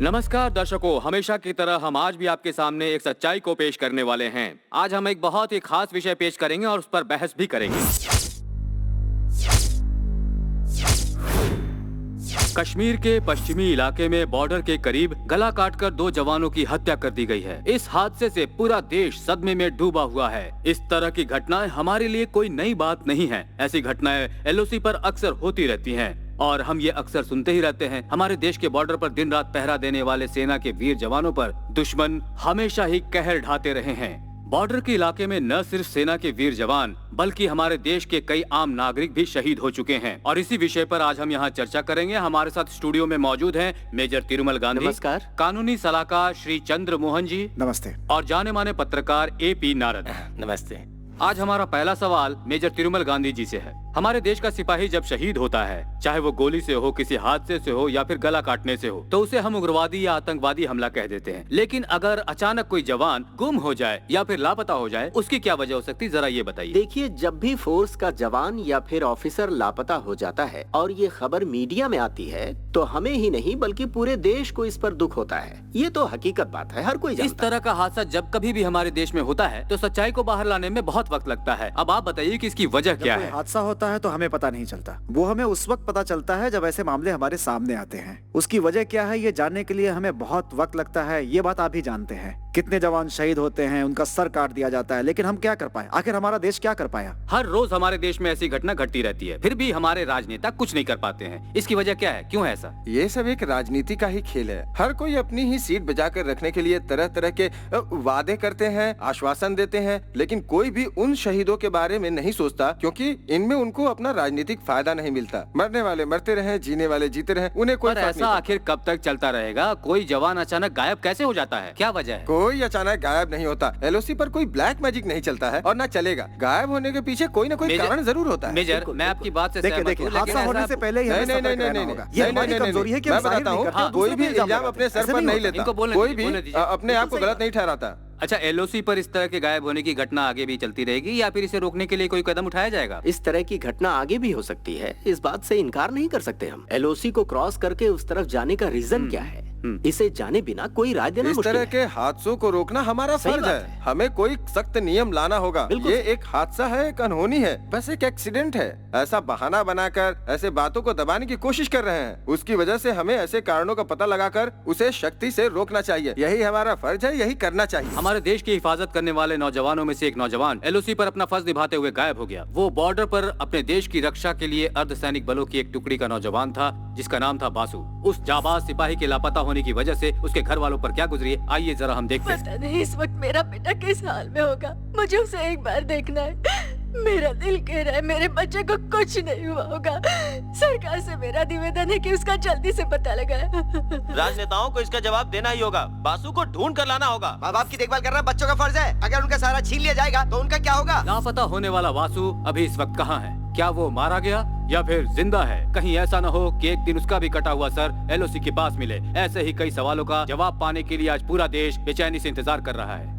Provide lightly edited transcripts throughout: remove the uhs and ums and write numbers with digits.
नमस्कार दर्शकों, हमेशा की तरह हम आज भी आपके सामने एक सच्चाई को पेश करने वाले हैं। आज हम एक बहुत ही खास विषय पेश करेंगे और उस पर बहस भी करेंगे। कश्मीर के पश्चिमी इलाके में बॉर्डर के करीब गला काटकर 2 जवानों की हत्या कर दी गई है। इस हादसे से पूरा देश सदमे में डूबा हुआ है। इस तरह की घटनाएं हमारे लिए कोई नई बात नहीं है। ऐसी घटनाएं एलओसी पर अक्सर होती रहती हैं और हम ये अक्सर सुनते ही रहते हैं। हमारे देश के बॉर्डर पर दिन रात पहरा देने वाले सेना के वीर जवानों पर दुश्मन हमेशा ही कहर ढाते रहे हैं। बॉर्डर के इलाके में न सिर्फ सेना के वीर जवान बल्कि हमारे देश के कई आम नागरिक भी शहीद हो चुके हैं और इसी विषय पर आज हम यहाँ चर्चा करेंगे। हमारे साथ स्टूडियो में मौजूद हैं मेजर तिरुमल गांधी, नमस्कार, कानूनी सलाहकार श्री चंद्र मोहन जी, नमस्ते, और जाने माने पत्रकार AP नारद। नमस्ते। आज हमारा पहला सवाल मेजर तिरुमल गांधी जी से है। हमारे देश का सिपाही जब शहीद होता है, चाहे वो गोली से हो, किसी हादसे से हो या फिर गला काटने से हो, तो उसे हम उग्रवादी या आतंकवादी हमला कह देते हैं। लेकिन अगर अचानक कोई जवान गुम हो जाए या फिर लापता हो जाए, उसकी क्या वजह हो सकती है, जरा ये बताइए। देखिए, जब भी फोर्स का जवान या फिर ऑफिसर लापता हो जाता है और ये खबर मीडिया में आती है, तो हमें ही नहीं बल्कि पूरे देश को इस पर दुख होता है। ये तो हकीकत बात है, हर कोई जानता है। इस तरह का हादसा जब कभी भी हमारे देश में होता है तो सच्चाई को बाहर लाने में बहुत वक्त लगता है। अब आप बताइए कि इसकी वजह क्या है। हादसा होता है तो हमें पता नहीं चलता, वो हमें उस वक्त पता चलता है जब ऐसे मामले हमारे सामने आते हैं। उसकी वजह क्या है ये जानने के लिए हमें बहुत वक्त लगता है। ये बात आप भी जानते हैं, कितने जवान शहीद होते हैं, उनका सर काट दिया जाता है, लेकिन हम क्या कर पाए? आखिर हमारा देश क्या कर पाया? हर रोज हमारे देश में ऐसी घटना घटती रहती है, फिर भी हमारे राजनेता कुछ नहीं कर पाते हैं। इसकी वजह क्या है, क्यों है ऐसा? ये सब एक राजनीति का ही खेल है। हर कोई अपनी ही सीट बचा कर रखने के लिए तरह तरह के वादे करते हैं, आश्वासन देते हैं, लेकिन कोई भी उन शहीदों के बारे में नहीं सोचता, क्योंकि इनमें उनको अपना राजनीतिक फायदा नहीं मिलता। मरने वाले मरते रहे, जीने वाले जीते रहे, उन्हें कोई फर्क ऐसा नहीं आखिर कब तक चलता रहेगा? कोई जवान अचानक गायब कैसे हो जाता है, क्या वजह है? कोई अचानक गायब नहीं होता। एलओसी पर कोई ब्लैक मैजिक नहीं चलता है और न चलेगा। गायब होने के पीछे कोई न कोई कारण जरूर होता है। मेजर, मैं आपकी बात से देखिए, हादसा होने से पहले ही हमें सतर्क रहना होगा। ये हमारी कमजोरी है कि हम मैं बताता हूँ, कोई भी इल्जाम अपने सर पर नहीं लेता, कोई भी अपने आप को गलत नहीं ठहराता। अच्छा, एलओसी पर इस तरह के गायब होने की घटना आगे भी चलती रहेगी या फिर इसे रोकने के लिए कोई कदम उठाया जाएगा? इस तरह की घटना आगे भी हो सकती है, इस बात से इनकार नहीं कर सकते हम। एलओसी को क्रॉस करके उस तरफ जाने का रीजन क्या है, इसे जाने बिना कोई राय देना मुश्किल है। इस तरह के हादसों को रोकना हमारा फर्ज है। हमें कोई सख्त नियम लाना होगा। ये एक हादसा है, एक अनहोनी है, बस एक एक्सीडेंट है। ऐसा बहाना बनाकर ऐसे बातों को दबाने की कोशिश कर रहे हैं। उसकी वजह से हमें ऐसे कारणों का पता लगाकर उसे शक्ति से रोकना चाहिए। यही हमारा फर्ज है, यही करना चाहिए। हमारे देश की हिफाजत करने वाले नौजवानों में से एक नौजवान एलओसी पर अपना फर्ज निभाते हुए गायब हो गया। वो बॉर्डर पर अपने देश की रक्षा के लिए अर्धसैनिक बलों की एक टुकड़ी का नौजवान था जिसका नाम था बासु। उस जाबाज सिपाही के लापता होने की वजह से उसके घर वालों पर क्या गुजरी है, आइए जरा हम देखते हैं। पता नहीं इस वक्त मेरा बेटा किस हाल में होगा, मुझे उसे एक बार देखना है। मेरा दिल कह रहा है मेरे बच्चे को कुछ नहीं हुआ होगा। सरकार से मेरा निवेदन है कि उसका जल्दी से पता लगाए। राजनेताओं को इसका जवाब देना ही होगा। बासु को ढूंढ कर लाना होगा। माँ बाप की देखभाल करना बच्चों का फर्ज है। अगर उनका सहारा छीन लिया जाएगा तो उनका क्या होगा? लापता होने वाला वासु अभी इस वक्त कहाँ है? क्या वो मारा गया या फिर जिंदा है? कहीं ऐसा न हो कि एक दिन उसका भी कटा हुआ सर एलओसी के पास मिले। ऐसे ही कई सवालों का जवाब पाने के लिए आज पूरा देश बेचैनी से इंतजार कर रहा है।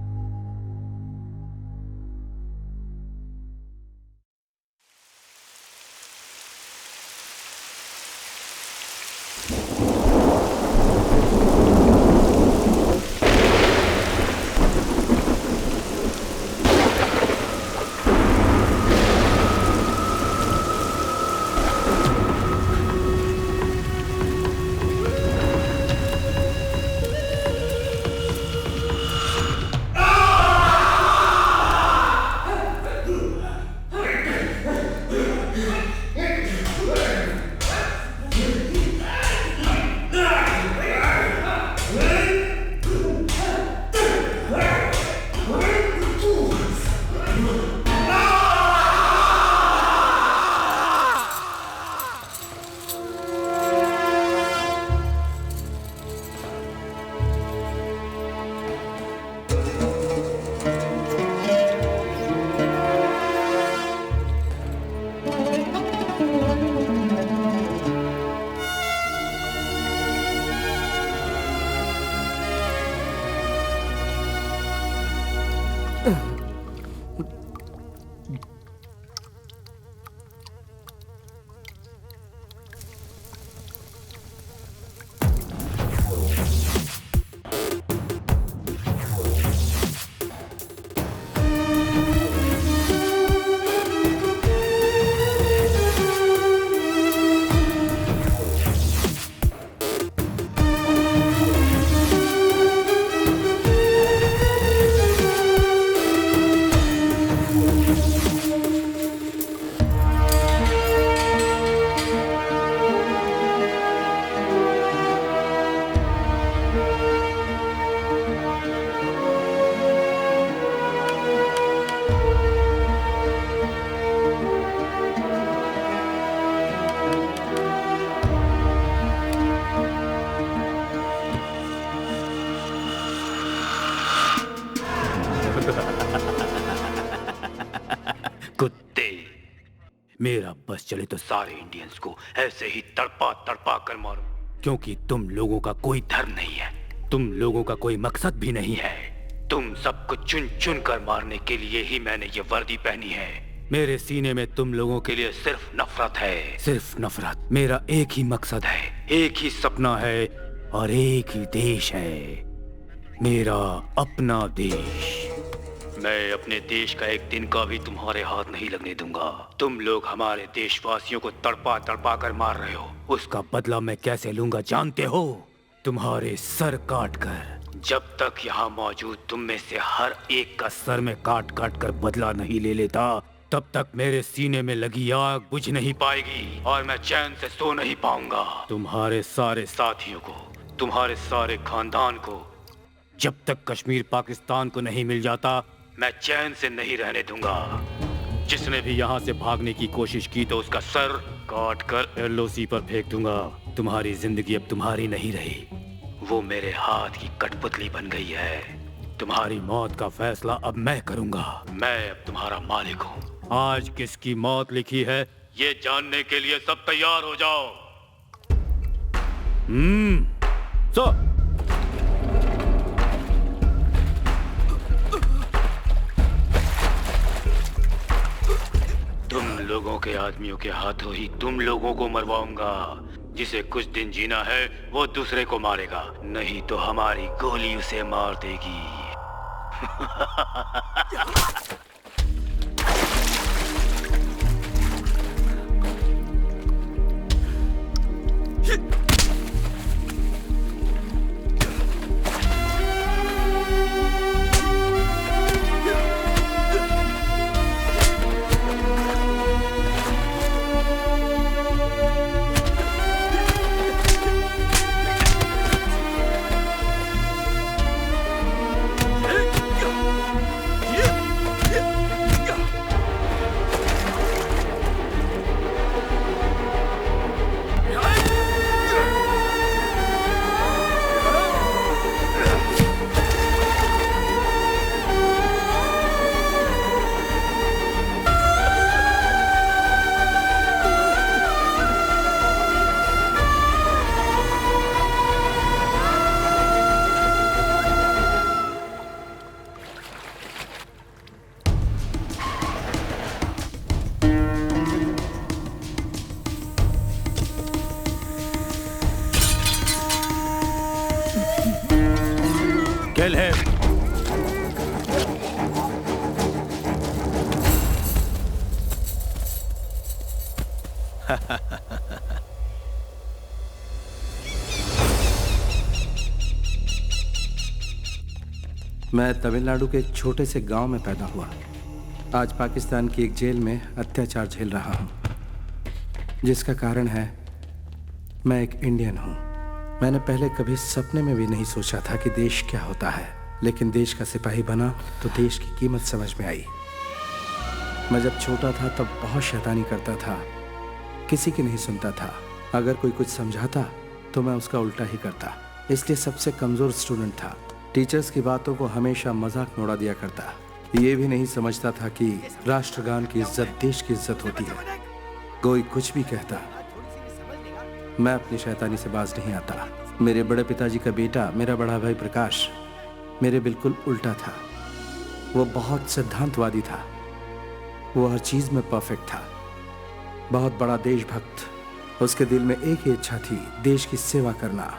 मेरा बस चले तो सारे इंडियंस को ऐसे ही तड़पा तड़पा कर मारूं, क्योंकि तुम लोगों का कोई धर्म नहीं है, तुम लोगों का कोई मकसद भी नहीं है। तुम सबको चुन चुन कर मारने के लिए ही मैंने ये वर्दी पहनी है। मेरे सीने में तुम लोगों के लिए सिर्फ नफरत है, सिर्फ नफरत। मेरा एक ही मकसद है, एक ही सपना है और एक ही देश है, मेरा अपना देश। मैं अपने देश का एक दिन का भी तुम्हारे हाथ नहीं लगने दूंगा। तुम लोग हमारे देशवासियों को तड़पा तड़पा कर मार रहे हो, उसका बदला मैं कैसे लूंगा जानते हो? तुम्हारे सर काट कर। जब तक यहाँ मौजूद तुम में से हर एक का सर में काट काट कर बदला नहीं ले लेता, तब तक मेरे सीने में लगी आग बुझ नहीं पाएगी और मैं चैन से सो नहीं पाऊंगा। तुम्हारे सारे साथियों को, तुम्हारे सारे खानदान को जब तक कश्मीर पाकिस्तान को नहीं मिल जाता, मैं चैन से नहीं रहने दूंगा। जिसने भी यहाँ से भागने की कोशिश की तो उसका सर काट कर एलओसी पर फेंक दूंगा। तुम्हारी जिंदगी अब तुम्हारी नहीं रही, वो मेरे हाथ की कठपुतली बन गई है। तुम्हारी मौत का फैसला अब मैं करूंगा। मैं अब तुम्हारा मालिक हूँ। आज किसकी मौत लिखी है ये जानने के लिए सब तैयार हो जाओ। सो तुम लोगों के आदमियों के हाथों ही तुम लोगों को मरवाऊंगा। जिसे कुछ दिन जीना है वो दूसरे को मारेगा, नहीं तो हमारी गोली उसे मार देगी। Kill him! मैं तमिलनाडु के एक छोटे से गांव में पैदा हुआ। आज पाकिस्तान की एक जेल में अत्याचार झेल रहा हूं, जिसका कारण है मैं एक इंडियन हूं। मैंने पहले कभी सपने में भी नहीं सोचा था कि देश क्या होता है, लेकिन देश का सिपाही बना तो देश की कीमत समझ में आई। मैं जब छोटा था तब बहुत शैतानी करता था, किसी की नहीं सुनता था। अगर कोई कुछ समझाता तो मैं उसका उल्टा ही करता, इसलिए सबसे कमज़ोर स्टूडेंट था। टीचर्स की बातों को हमेशा मजाक में उड़ा दिया करता। ये भी नहीं समझता था कि राष्ट्रगान की इज्जत देश की इज्जत होती है। कोई कुछ भी कहता, मैं अपनी शैतानी से बाज नहीं आता। मेरे बड़े पिताजी का बेटा, मेरा बड़ा भाई प्रकाश, मेरे बिल्कुल उल्टा था। वो बहुत सिद्धांतवादी था, वो हर चीज़ में परफेक्ट था, बहुत बड़ा देशभक्त। उसके दिल में एक ही इच्छा थी, देश की सेवा करना।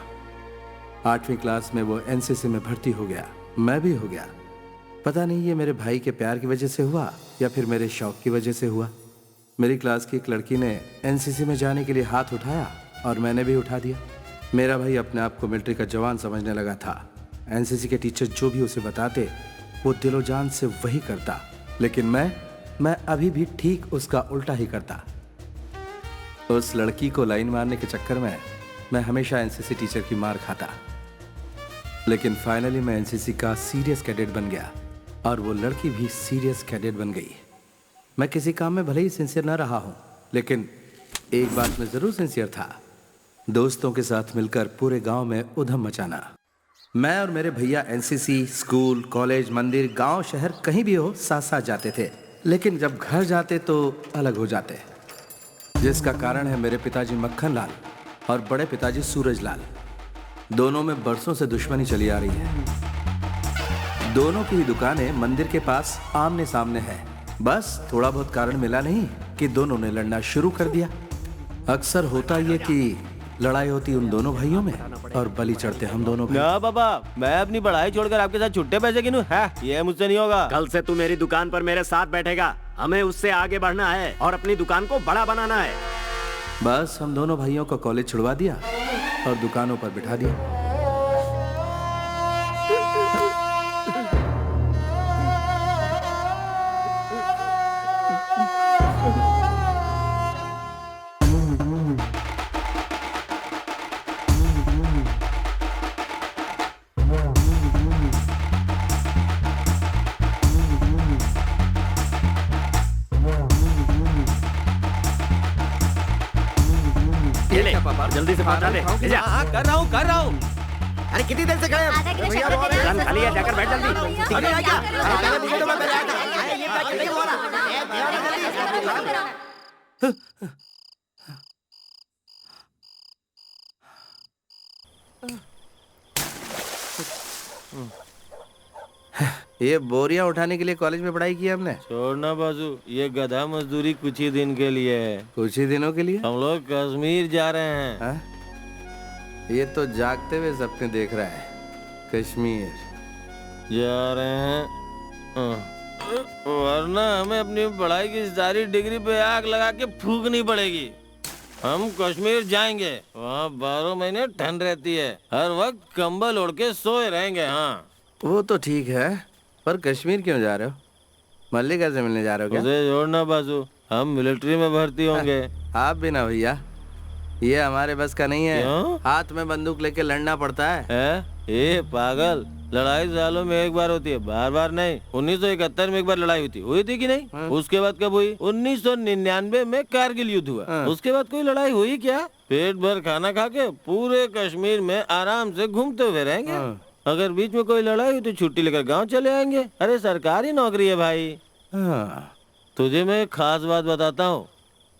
8वीं क्लास में वो एनसीसी में भर्ती हो गया, मैं भी हो गया। पता नहीं ये मेरे भाई के प्यार की वजह से हुआ या फिर मेरे शौक की वजह से हुआ। मेरी क्लास की एक लड़की ने एनसीसी में जाने के लिए हाथ उठाया और मैंने भी उठा दिया। मेरा भाई अपने आप को मिलिट्री का जवान समझने लगा था। एनसीसी के टीचर जो भी उसे बताते वो दिलो जान से वही करता, लेकिन मैं अभी भी ठीक उसका उल्टा ही करता। उस लड़की को लाइन मारने के चक्कर में मैं हमेशा एनसीसी टीचर की मार खाता, लेकिन फाइनली मैं एनसीसी का सीरियस कैडेट बन गया और वो लड़की भी सीरियस कैडेट बन गई। मैं किसी काम में भले ही सिंसियर ना रहा हूँ, लेकिन एक बात में जरूर सिंसियर था, दोस्तों के साथ मिलकर पूरे गांव में उधम मचाना। मैं और मेरे भैया एनसीसी, स्कूल, कॉलेज, मंदिर, गांव, शहर कहीं भी हो साथ साथ जाते थे, लेकिन जब घर जाते तो अलग हो जाते। जिसका कारण है मेरे पिताजी मक्खन लाल और बड़े पिताजी सूरज लाल। दोनों में बरसों से दुश्मनी चली आ रही है। दोनों की ही दुकानें मंदिर के पास आमने सामने है। बस थोड़ा बहुत कारण मिला नहीं कि दोनों ने लड़ना शुरू कर दिया। अक्सर होता ये कि लड़ाई होती उन दोनों भाइयों में और बलि चढ़ते हम दोनों भाई। ना बाबा, मैं अपनी पढ़ाई छोड़कर आपके साथ छुट्टे पैसे गिनूं? है ये मुझसे नहीं होगा। कल से तू मेरी दुकान पर मेरे साथ बैठेगा। हमें उससे आगे बढ़ना है और अपनी दुकान को बड़ा बनाना है। बस हम दोनों भाइयों को कॉलेज छुड़वा दिया और दुकानों पर बिठा दिया। जल्दी से पहुंचा ले। कर रहा हूँ। अरे कितनी देर से खड़े हैं? दुकान खाली है, जाकर बैठ जल्दी। ये बोरियां उठाने के लिए कॉलेज में पढ़ाई की हमने। छोड़ना बाजू, ये गधा मजदूरी कुछ ही दिन के लिए है। कुछ ही दिनों के लिए हम लोग कश्मीर जा रहे हैं। हा? ये तो जागते हुए सपने देख रहा है। कश्मीर जा रहे हैं, वरना हमें अपनी पढ़ाई की सारी डिग्री पे आग लगा के फूकनी पड़ेगी। हम कश्मीर जाएंगे, वहाँ 12 महीने ठंड रहती है, हर वक्त कंबल ओढ़ के सोए रहेंगे। हाँ वो तो ठीक है, पर कश्मीर क्यों जा रहे हो? मल्लिका से मिलने जा रहे हो क्या? उसे जोड़ना बाजू, हम मिलिट्री में भर्ती होंगे। आप भी ना भैया, ये हमारे बस का नहीं है। क्यों? हाथ में बंदूक लेके लड़ना पड़ता है। ये पागल, लड़ाई सालों में एक बार होती है, बार बार नहीं। 1971 में एक बार लड़ाई हुई थी कि नहीं? उसके बाद कब हुई? 1999 में कारगिल युद्ध हुआ। उसके बाद कोई लड़ाई हुई क्या? पेट भर खाना खा के पूरे कश्मीर में आराम से घूमते हुए रहेंगे। अगर बीच में कोई लड़ाई हुई तो छुट्टी लेकर गांव चले आएंगे। अरे सरकारी नौकरी है भाई। तुझे मैं एक खास बात बताता हूँ,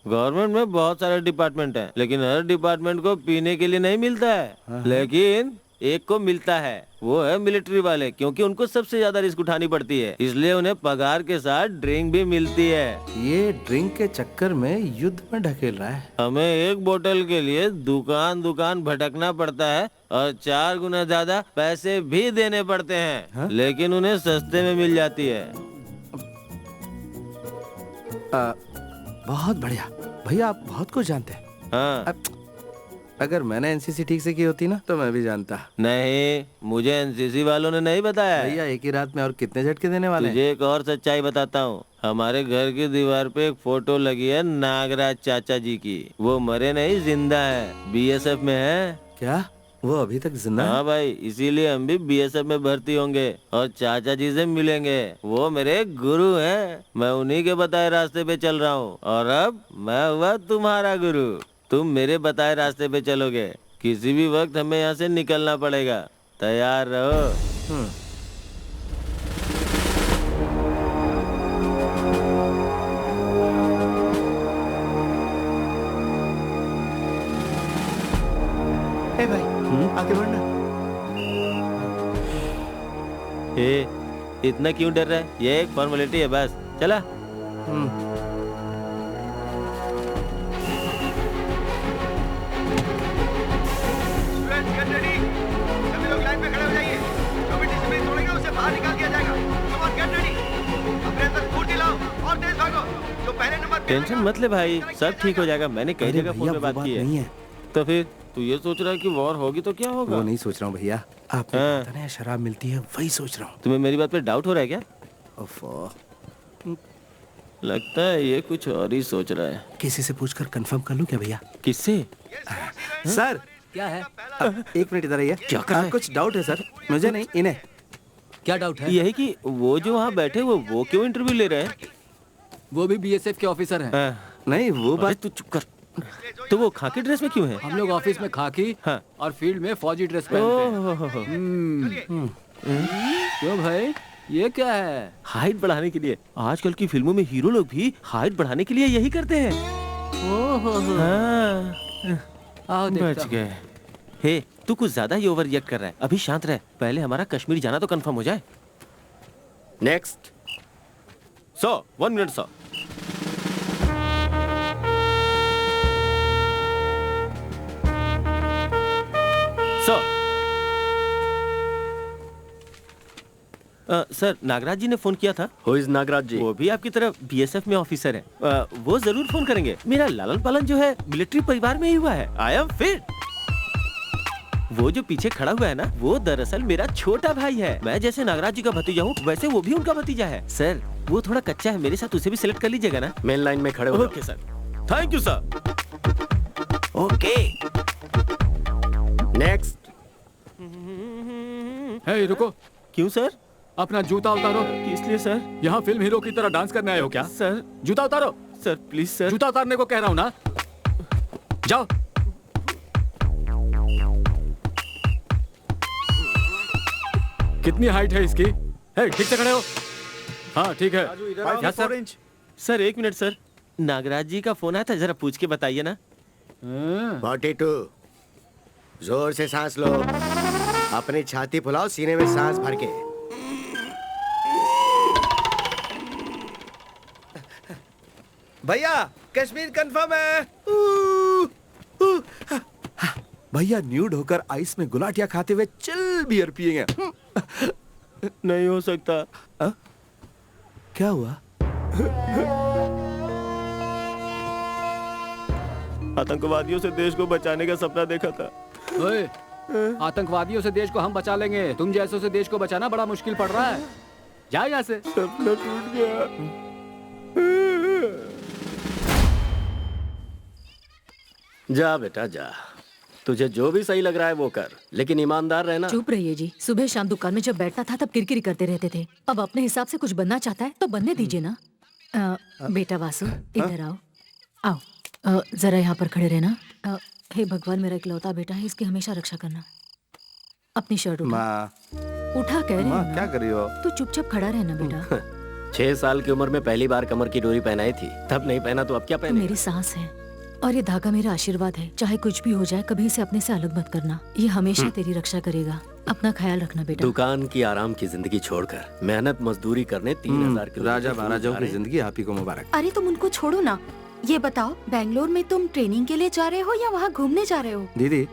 गवर्नमेंट में बहुत सारे डिपार्टमेंट हैं, लेकिन हर डिपार्टमेंट को पीने के लिए नहीं मिलता है। लेकिन एक को मिलता है, वो है मिलिट्री वाले, क्योंकि उनको सबसे ज्यादा रिस्क उठानी पड़ती है, इसलिए उन्हें पगार के साथ ड्रिंक भी मिलती है। ये ड्रिंक के चक्कर में युद्ध में ढकेल रहा है। हमें एक बोतल के लिए दुकान दुकान भटकना पड़ता है और 4 गुना ज्यादा पैसे भी देने पड़ते हैं। लेकिन उन्हें सस्ते में मिल जाती है। बहुत बढ़िया भैया, आप बहुत कुछ जानते हैं। हाँ। अगर मैंने एनसीसी ठीक से की होती ना तो मैं भी जानता। नहीं, मुझे एनसीसी वालों ने नहीं बताया। भैया एक ही रात में और कितने झटके देने वाले हैं? तुझे एक और सच्चाई बताता हूँ। हमारे घर की दीवार पे एक फोटो लगी है नागराज चाचा जी की। वो मरे नहीं, जिंदा है, बीएसएफ में है। क्या वो अभी तक जिंदा है? हाँ भाई, इसीलिए हम भी बीएसएफ में भर्ती होंगे और चाचा जी से मिलेंगे। वो मेरे गुरु हैं, मैं उन्हीं के बताए रास्ते पे चल रहा हूँ और अब मैं हुआ तुम्हारा गुरु। तुम मेरे बताए रास्ते पे चलोगे, किसी भी वक्त हमें यहाँ से निकलना पड़ेगा, तैयार रहो। भाई आगे बढ़ना। इतना क्यों डर रहा है? ये एक फॉर्मेलिटी है बस, चला। सभी लोग लाइन पे खड़े हो जाइए। जो भी डिसिप्लिन तोड़ेगा उसे बाहर निकाल दिया जाएगा। Come on, get ready. अपने अंदर स्फूर्ति लाओ और तेज भागो। जो पहले नंबर पे टेंशन मत ले भाई, सब ठीक हो जाएगा। मैंने कई जगह फोन पे बात की है। तो फिर तू ये सोच रहा है कि वॉर होगी तो क्या होगा? वो नहीं सोच रहा हूँ भैया, आपको पता नहीं शराब मिलती है, वही सोच रहा हूँ। तुम्हें मेरी बात पे डाउट हो रहा है क्या? लगता है ये कुछ और ही सोच रहा है। किसी से पूछकर कंफर्म कर लूँ क्या भैया? किससे? सर क्या है? एक मिनट इधर आइए। क्या कर रहा है? कुछ डाउट है सर, मुझे नहीं इन्हें। क्या डाउट है? यही कि वो जो वहाँ बैठे वो क्यों इंटरव्यू ले रहे हैं? वो भी बीएसएफ के ऑफिसर हैं। नहीं वो बात। तू चुप कर। तो वो खाकी ड्रेस में क्यों है? हम लोग ऑफिस में खाकी और फील्ड में फौजी ड्रेस पहनते हैं। क्यों भाई, ये क्या है? हाइट बढ़ाने के लिए। आजकल की फिल्मों में हीरो लोग भी हाइट बढ़ाने के लिए यही करते हैं। हाँ, आओ देखता बच हूँ। गए। हे, तू कुछ ज्यादा ही ओवर रिएक्ट कर रहा है। अभी शांत रह, पहले हमारा कश्मीर जाना तो कंफर्म हो जाए। नेक्स्ट। 1 मिनट 100। सर, नागराज जी ने फोन किया था। हु इज नागराज जी? वो भी आपकी तरफ बीएसएफ में ऑफिसर है। वो जरूर फोन करेंगे। मेरा लालन पालन जो है मिलिट्री परिवार में ही हुआ है। I am fit. वो जो पीछे खड़ा हुआ है ना, वो दरअसल मेरा छोटा भाई है। मैं जैसे नागराज जी का भतीजा हूँ, वैसे वो भी उनका भतीजा है। सर, वो थोड़ा कच्चा है, मेरे साथ उसे भी सिलेक्ट कर लीजिएगा ना। मेन लाइन में खड़े हो। Okay sir, thank you sir. Okay. Next. Hey, रुको। क्यों सर? अपना जूता उतारो। किस लिए सर? यहाँ फिल्म हीरो की तरह डांस करने आए हो क्या? सर, जूता उतारो। Sir please sir. जूता उतारने को कह रहा हूँ ना। जाओ। कितनी हाइट है इसकी? हे, ठीक से खड़े हो। हाँ ठीक है। Five feet 4 inch। Sir 1 minute sir, Nagaraj ji का फोन आया था, जरा पूछ के बताइए ना। 42। जोर से सांस लो, अपनी छाती फुलाओ, सीने में सांस भर के। भैया कश्मीर कंफर्म है। भैया न्यूड होकर आइस में गुलाटिया खाते हुए चिल बियर पिएंगे। नहीं हो सकता। क्या हुआ? आतंकवादियों से देश को बचाने का सपना देखा था। ओए, आतंकवादियों से देश को हम बचा लेंगे, तुम जैसों से देश को बचाना बड़ा मुश्किल पड़ रहा है। जा यहाँ से। सपना टूट गया। जा बेटा जा, तुझे जो भी सही लग रहा है वो कर, लेकिन ईमानदार रहना। चुप रहिए जी। सुबह शाम दुकान में जब बैठता था तब किरकिरी करते रहते थे। अब अपने हिसाब से कुछ बनना चाहता है तो बनने दीजिए ना। बेटा वासु, इधर आओ। आओ, जरा यहाँ पर खड़े रहना। हे भगवान, मेरा इकलौता बेटा है, इसकी हमेशा रक्षा करना। अपनी शर्ट उठा। माँ, उठा कह रही माँ हूँ क्या ना। कर रही हो? तू चुपचाप खड़ा रहना बेटा। 6 साल की उम्र में पहली बार कमर की डोरी पहनाई थी, तब नहीं पहना तो अब क्या तू पहने? मेरी सांस है और ये धागा मेरा आशीर्वाद है। चाहे कुछ भी हो जाए, कभी इसे अपने से अलग मत करना। ये हमेशा तेरी रक्षा करेगा। अपना ख्याल रखना बेटा। दुकान की आराम की जिंदगी छोड़कर मेहनत मजदूरी करने 3000 किलोमीटर राजा दूर महाराजाओं जा की रहे हैं। जिंदगी आप ही को मुबारक। अरे तुम उनको छोड़ो ना। ये बताओ, बेंगलोर में तुम ट्रेनिंग के लिए जा रहे हो या वहाँ घूमने जा रहे हो? दीदी,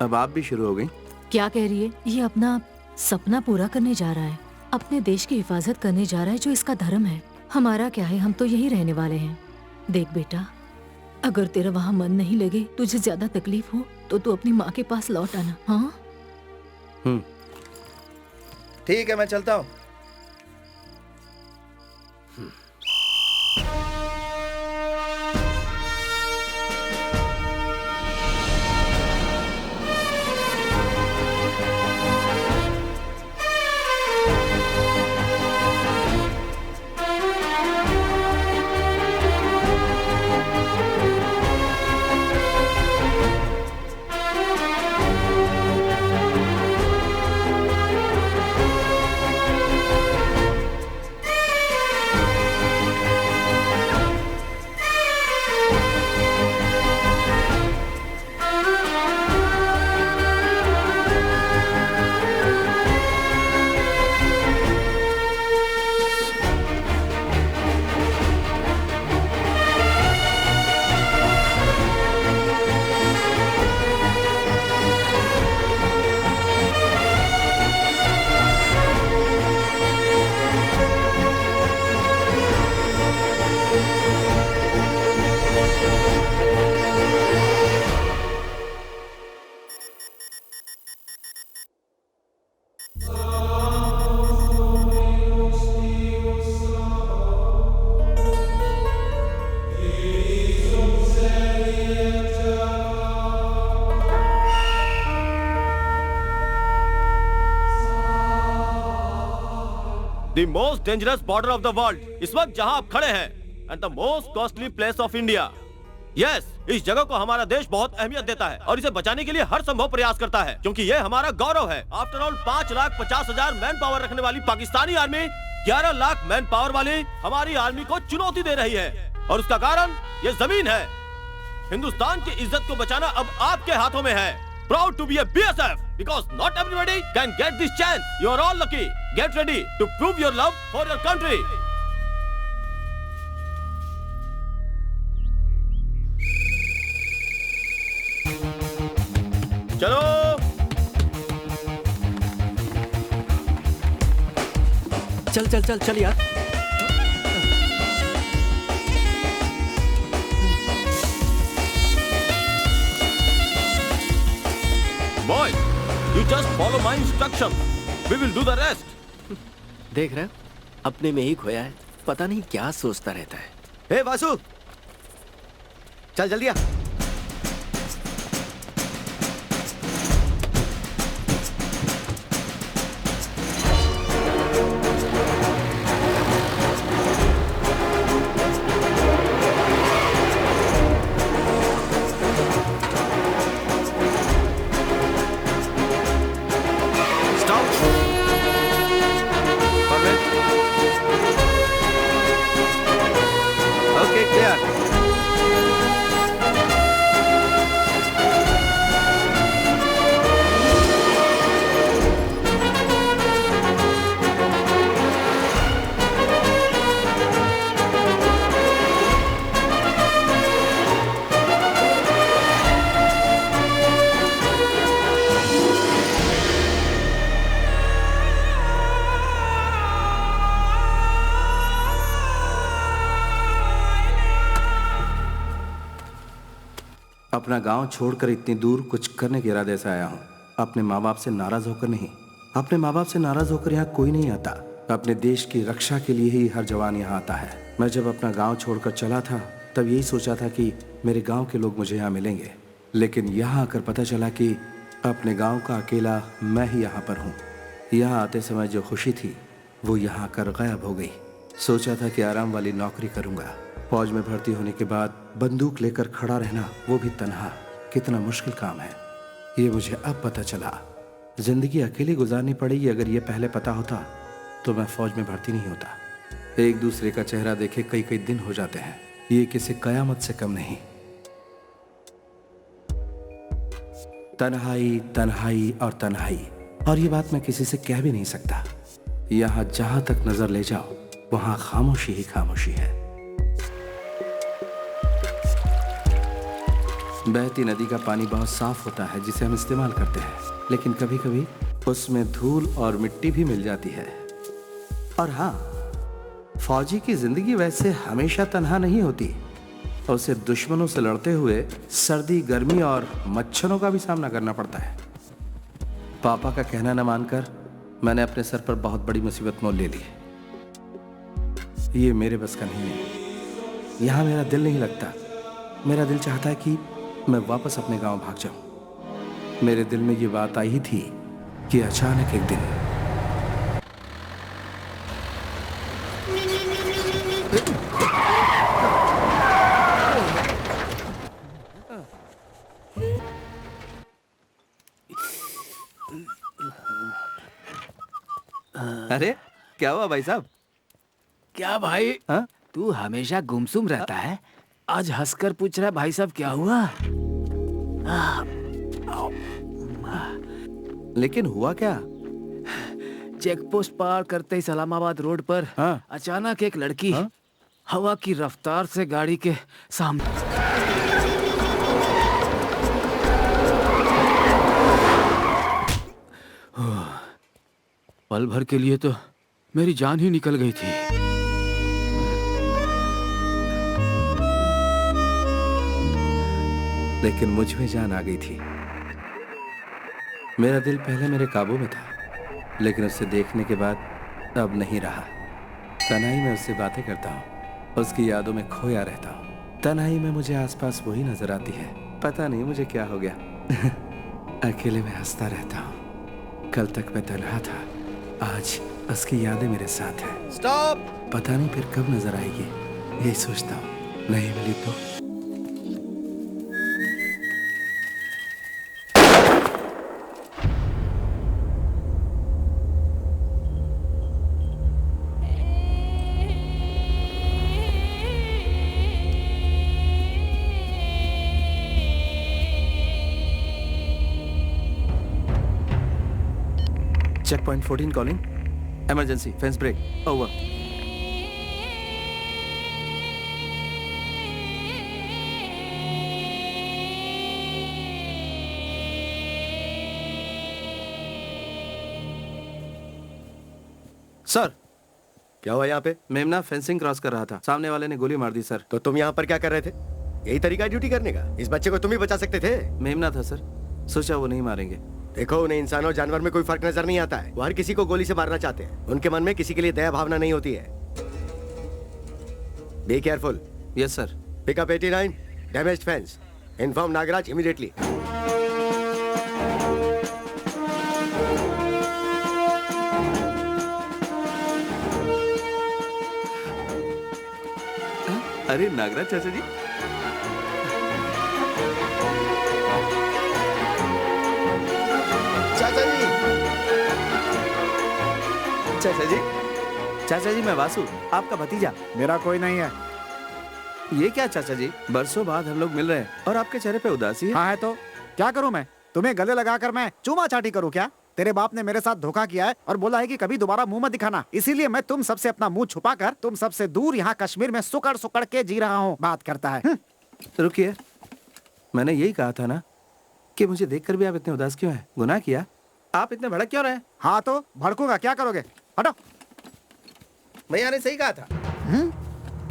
अब आप भी शुरू हो गई। क्या कह रही है? ये अपना सपना पूरा करने जा रहा है, अपने देश की हिफाजत करने जा रहा है, जो इसका धर्म है। हमारा क्या है, हम तो यही रहने वाले हैं। देख बेटा, अगर तेरा वहाँ मन नहीं लगे, तुझे ज्यादा तकलीफ हो, तो तू अपनी माँ के पास लौट आना। हाँ, ठीक है, मैं चलता हूँ। The most dangerous border of the world, इस वक्त जहां आप खड़े हैं, and the most costly place of India. Yes, इस जगह को हमारा देश बहुत अहमियत देता है और इसे बचाने के लिए हर संभव प्रयास करता है, क्योंकि ये हमारा गौरव है। आफ्टर ऑल 5,50,000 मैन पावर रखने वाली Pakistani army 11 lakh man power वाली हमारी आर्मी को चुनौती दे रही है। और उसका कारण ये जमीन है। हिंदुस्तान की इज्जत को बचाना अब आपके हाथों में है। Proud to be a BSF because not everybody can get this chance. You are all lucky. Get ready to prove your love for your country. चलो चल चल चल चल यार। Boy, you just follow my instruction. We will do the rest. देख रहे हो, अपने में ही खोया है, पता नहीं क्या सोचता रहता है। हे वासु, चल जल्दी आ। अपना गांव छोड़कर इतनी दूर कुछ करने के इरादे से आया हूँ। अपने माँ बाप से नाराज होकर नहीं। अपने माँ बाप से नाराज होकर यहाँ कोई नहीं आता। अपने देश की रक्षा के लिए ही हर जवान यहाँ आता है। मैं जब अपना गांव छोड़कर चला था तब यही सोचा था कि मेरे गांव के लोग मुझे यहाँ मिलेंगे, लेकिन यहाँ आकर पता चला कि अपने गाँव का अकेला मैं ही यहाँ पर हूँ। यहाँ आते समय जो खुशी थी वो यहाँ आकर गायब हो गई। सोचा था कि आराम वाली नौकरी करूँगा। फौज में भर्ती होने के बाद बंदूक लेकर खड़ा रहना, वो भी तन्हा, कितना मुश्किल काम है ये मुझे अब पता चला। जिंदगी अकेली गुजारनी पड़ेगी। अगर ये पहले पता होता तो मैं फौज में भर्ती नहीं होता। एक दूसरे का चेहरा देखे कई कई दिन हो जाते हैं, ये किसी कयामत से कम नहीं। तन्हाई तन्हाई और तन्हाई, और ये बात मैं किसी से कह भी नहीं सकता। यहाँ जहां तक नजर ले जाओ वहां खामोशी ही खामोशी है। बहती नदी का पानी बहुत साफ होता है जिसे हम इस्तेमाल करते हैं, लेकिन कभी कभी उसमें धूल और मिट्टी भी मिल जाती है। और हाँ, फौजी की जिंदगी वैसे हमेशा तन्हा नहीं होती। उसे दुश्मनों से लड़ते हुए सर्दी, गर्मी और मच्छरों का भी सामना करना पड़ता है। पापा का कहना न मानकर मैंने अपने सर पर बहुत बड़ी मुसीबत मोल ले ली। ये मेरे बस का नहीं है। यहाँ मेरा दिल नहीं लगता। मेरा दिल चाहता है कि मैं वापस अपने गांव भाग जाऊं। मेरे दिल में ये बात आई ही थी कि अचानक एक दिन अरे क्या हुआ भाई साहब? क्या भाई? हाँ? तू हमेशा गुमसुम रहता है, आज हंसकर पूछ रहा भाई साहब क्या हुआ? लेकिन हुआ क्या? चेक पोस्ट पार करते ही सलामाबाद रोड पर अचानक एक लड़की हवा की रफ्तार से गाड़ी के सामने पल भर के लिए तो मेरी जान ही निकल गई थी। लेकिन मुझ में जान आ गई थी। मेरा दिल पहले मेरे काबू में था, लेकिन उसे देखने के बाद अब नहीं रहा। तन्हाई में उससे बातें करता हूँ, उसकी यादों में खोया रहता हूँ। तन्हाई में मुझे आसपास वही नजर आती है। पता नहीं मुझे क्या हो गया। अकेले में हंसता रहता हूँ। कल तक मैं तन्हा था, आज उसकी यादें मेरे साथ हैं। स्टॉप! पता नहीं फिर कब नजर आएगी, यही सोचता हूँ। नहीं मिली तो checkpoint 14 calling, emergency, fence break, over. Sir, क्या हुआ यहाँ पे? मेमना फेंसिंग क्रॉस कर रहा था, सामने वाले ने गोली मार दी सर। तो तुम यहाँ पर क्या कर रहे थे? यही तरीका है ड्यूटी करने का? इस बच्चे को तुम ही बचा सकते थे। मेमना था सर, सोचा वो नहीं मारेंगे। देखो, उन्हें इंसान और जानवर में कोई फर्क नजर नहीं आता है। वो हर किसी को गोली से मारना चाहते हैं। उनके मन में किसी के लिए दया भावना नहीं होती है। Be careful. Yes sir. Pick up 89, damaged fence. Inform Nagraj immediately. अरे नागराज चाचा जी, चाचा जी, चाचा जी, चाचा जी, मैं वासु, आपका भतीजा। मेरा कोई नहीं है। ये क्या चाचा जी, बरसों बाद हम लोग मिल रहे हैं और आपके चेहरे पे उदासी है। हाँ है तो क्या करूं मैं? तुम्हें गले लगाकर मैं चूमा चाटी करूं क्या? तेरे बाप ने मेरे साथ धोखा किया है और बोला है कि कभी दोबारा मुंह मत दिखाना। इसीलिए मैं तुम सबसे अपना मुंह छुपाकर तुम सबसे दूर यहाँ कश्मीर में सुकड़ सुकड़ के जी रहा हूँ। बात करता है। रुकिए, मैंने यही कहा था ना कि मुझे देखकर भी आप इतने उदास क्यों हैं? गुनाह किया? आप इतने भड़क क्यों रहे? हाँ तो भड़कूंगा, क्या करोगे? हटो। भैया ने सही कहा था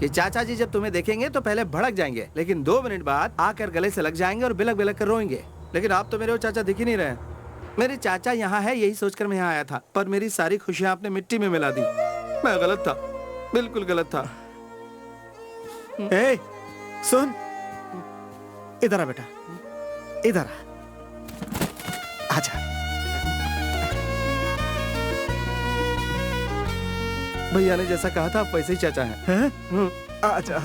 कि चाचा जी जब तुम्हें देखेंगे तो पहले भड़क जाएंगे, लेकिन 2 मिनट बाद आकर गले से लग जाएंगे और बिलक बिलक कर रोएंगे। लेकिन आप तो मेरे वो चाचा दिख ही नहीं रहे। मेरे चाचा यहाँ है यही सोचकर मैं यहाँ आया था, पर मेरी सारी खुशियाँ आपने मिट्टी में मिला दी। मैं गलत था, बिल्कुल गलत था। ए, सुन, इधर आ बेटा, इधर आ। आजा। भैया ने जैसा कहा था आप वैसे ही चाचा हैं। आजा।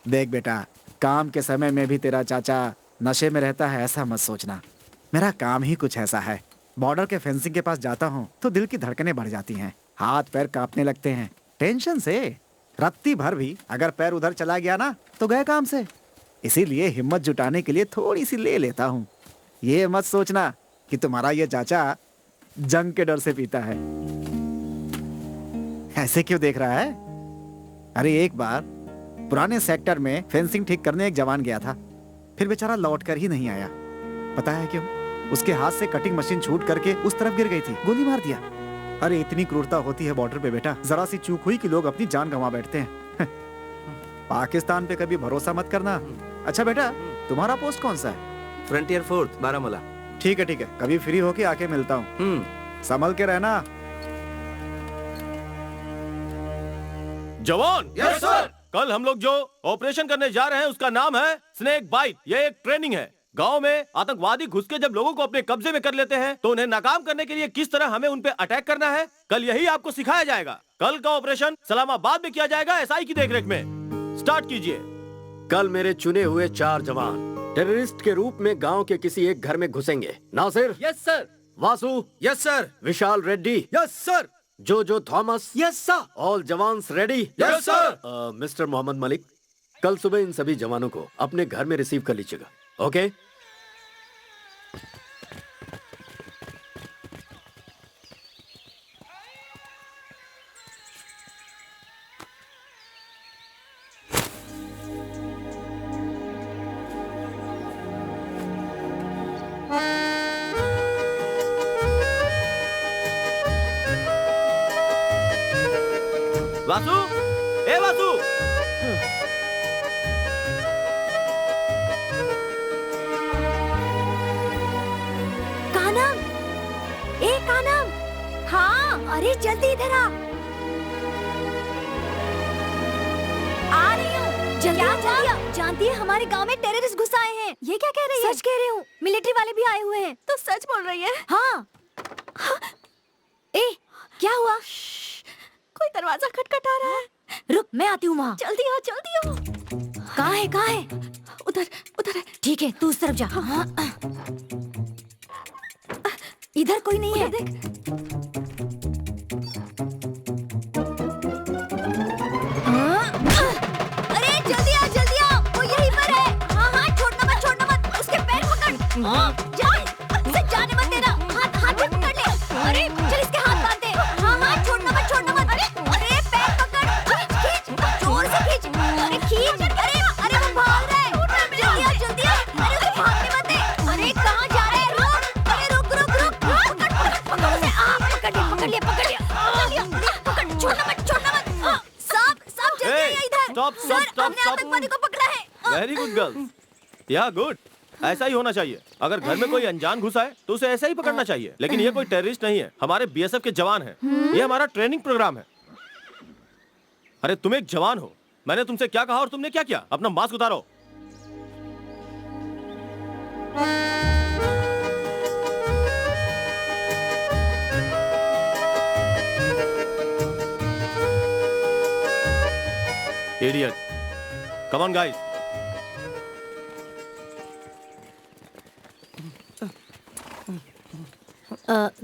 देख बेटा, काम के समय में भी तेरा चाचा नशे में रहता है ऐसा मत सोचना। मेरा काम ही कुछ ऐसा है। बॉर्डर के फेंसिंग के पास जाता हूँ तो दिल की धड़कनें बढ़ जाती हैं, हाथ पैर कांपने लगते हैं टेंशन से। रत्ती भर भी अगर पैर उधर चला गया ना तो गए काम से। इसीलिए हिम्मत जुटाने के लिए थोड़ी सी ले लेता हूँ। ये मत सोचना कि तुम्हारा ये चाचा जंग के डर से पीता है। ऐसे क्यों देख रहा है? अरे एक बार पुराने सेक्टर में फेंसिंग ठीक करने एक जवान गया था, फिर बेचारा लौट कर ही नहीं आया। पता है क्यों? उसके हाथ से कटिंग मशीन छूट करके उस तरफ गिर गई थी, गोली मार दिया। अरे इतनी क्रूरता होती है बॉर्डर पे बेटा, जरा सी चूक हुई कि लोग अपनी जान गंवा बैठते हैं। पाकिस्तान पे कभी भरोसा मत करना। अच्छा बेटा, तुम्हारा पोस्ट कौन सा है? Frontier force, Baramulla. ठीक है, कभी फ्री होके आके मिलता हूँ। संभल के रहना। जवान। Yes sir. कल हम लोग जो ऑपरेशन करने जा रहे हैं उसका नाम है स्नेक बाइट। ये एक ट्रेनिंग है। गांव में आतंकवादी घुस के जब लोगों को अपने कब्जे में कर लेते हैं तो उन्हें नाकाम करने के लिए किस तरह हमें उन पे अटैक करना है, कल यही आपको सिखाया जाएगा। कल का ऑपरेशन सलामाबाद में किया जाएगा, एसआई की देखरेख में। स्टार्ट कीजिए। कल मेरे चुने हुए 4 जवान टेररिस्ट के रूप में गांव के किसी एक घर में घुसेंगे। Nasir. Yes sir. Vasu. Yes sir. Vishal Reddy. Yes sir. Joe Thomas. Yes sir. All जवान्स ready. Yes sir. Mister Mohammad Malik, कल सुबह इन सभी जवानों को अपने घर में रिसीव कर लीजिएगा। ओके? वासु, ए वासु। अरे जल्दी इधर आ रही हूँ। जल्दी जानती है हमारे गांव में टेररिस्ट घुस आए हैं। ये क्या कह रही है? सच कह रही हूँ, मिलिट्री वाले भी आए हुए हैं। तो सच बोल रही है? हाँ। ए, क्या हुआ? कोई दरवाजा खटखटा रहा है। रुक, मैं आती हूँ वहाँ। जल्दी आओ, जल्दी आओ। कहाँ है, कहाँ है? उधर, उधर है। ठीक है, तू उस तरफ जा। हाँ। इधर कोई नहीं है। देख। अरे जल्दी आ, वो यहीं पर है। हाँ, छोड़ना मत, उसके पैर पकड़। जाने मत देना। हाथ में पकड़ ले। अरे चल इसके हाथ बांध दे। हाँ, छोड़ना मत। अरे पैर पकड़, खींच, जोर से खींच। अरे खींच। अरे वो भाग रहा है। जल्दी आ। अरे उसे भागने मत दे। अरे कहाँ जा रहा है? रुक। अरे रुक। पकड़ उसे। पकड़ लिया। छोड़ना मत। सांप जल्दी आइए इधर। स्टॉप। हमने आतंकवादी को पकड़ा है। Very good girl. या गुड, ऐसा ही होना चाहिए। अगर घर में कोई अनजान घुसा है तो उसे ऐसा ही पकड़ना चाहिए। लेकिन ये कोई टेररिस्ट नहीं है, हमारे बीएसएफ के जवान हैं। ये हमारा ट्रेनिंग प्रोग्राम है। अरे तुम एक जवान हो, मैंने तुमसे क्या कहा और तुमने क्या किया? अपना मास्क उतारो। Idiot. Come on, guys.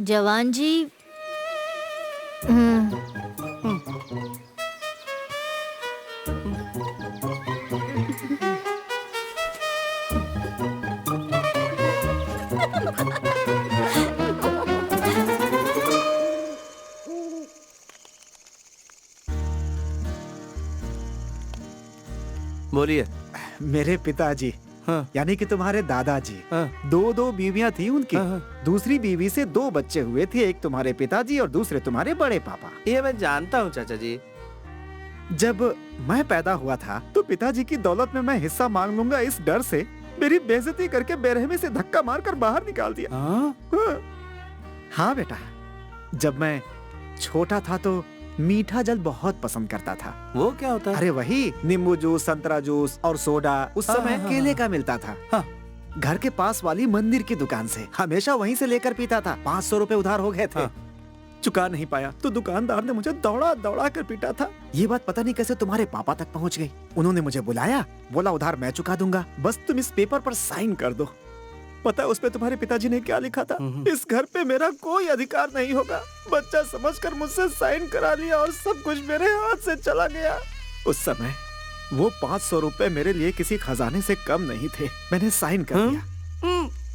जवान जी। बोलिए। मेरे पिताजी, हाँ। यानी कि तुम्हारे दादाजी, हाँ। दो बीवियां थी उनकी। हाँ। दूसरी बीवी से 2 बच्चे हुए थे, एक तुम्हारे पिताजी और दूसरे तुम्हारे बड़े पापा। ये मैं जानता हूँ चाचा जी। जब मैं पैदा हुआ था तो पिताजी की दौलत में मैं हिस्सा मांग लूंगा, इस डर से मेरी बेइज्जती करके बेरहमी से धक्का मारकर बाहर निकाल दिया। हाँ बेटा, जब मैं छोटा था तो मीठा जल बहुत पसंद करता था। वो क्या होता है? अरे वही नींबू जूस, संतरा जूस और सोडा। उस समय केले का मिलता था। घर के पास वाली मंदिर की दुकान से हमेशा वहीं से लेकर पीता था। 500 रुपए उधार हो गए थे। चुका नहीं पाया तो दुकानदार ने मुझे दौड़ा कर पीटा था। ये बात पता नहीं कैसे तुम्हारे पापा तक पहुंच गई। उन्होंने मुझे बुलाया, बोला उधार मैं चुका दूंगा, बस तुम इस पेपर पर साइन कर दो। पता है उस पे तुम्हारे पिताजी ने क्या लिखा था? इस घर पे मेरा कोई अधिकार नहीं होगा। बच्चा समझकर मुझसे साइन करा लिया और सब कुछ मेरे हाथ से चला गया। उस समय वो 500 रुपए मेरे लिए किसी खजाने से कम नहीं थे। मैंने साइन कर दिया।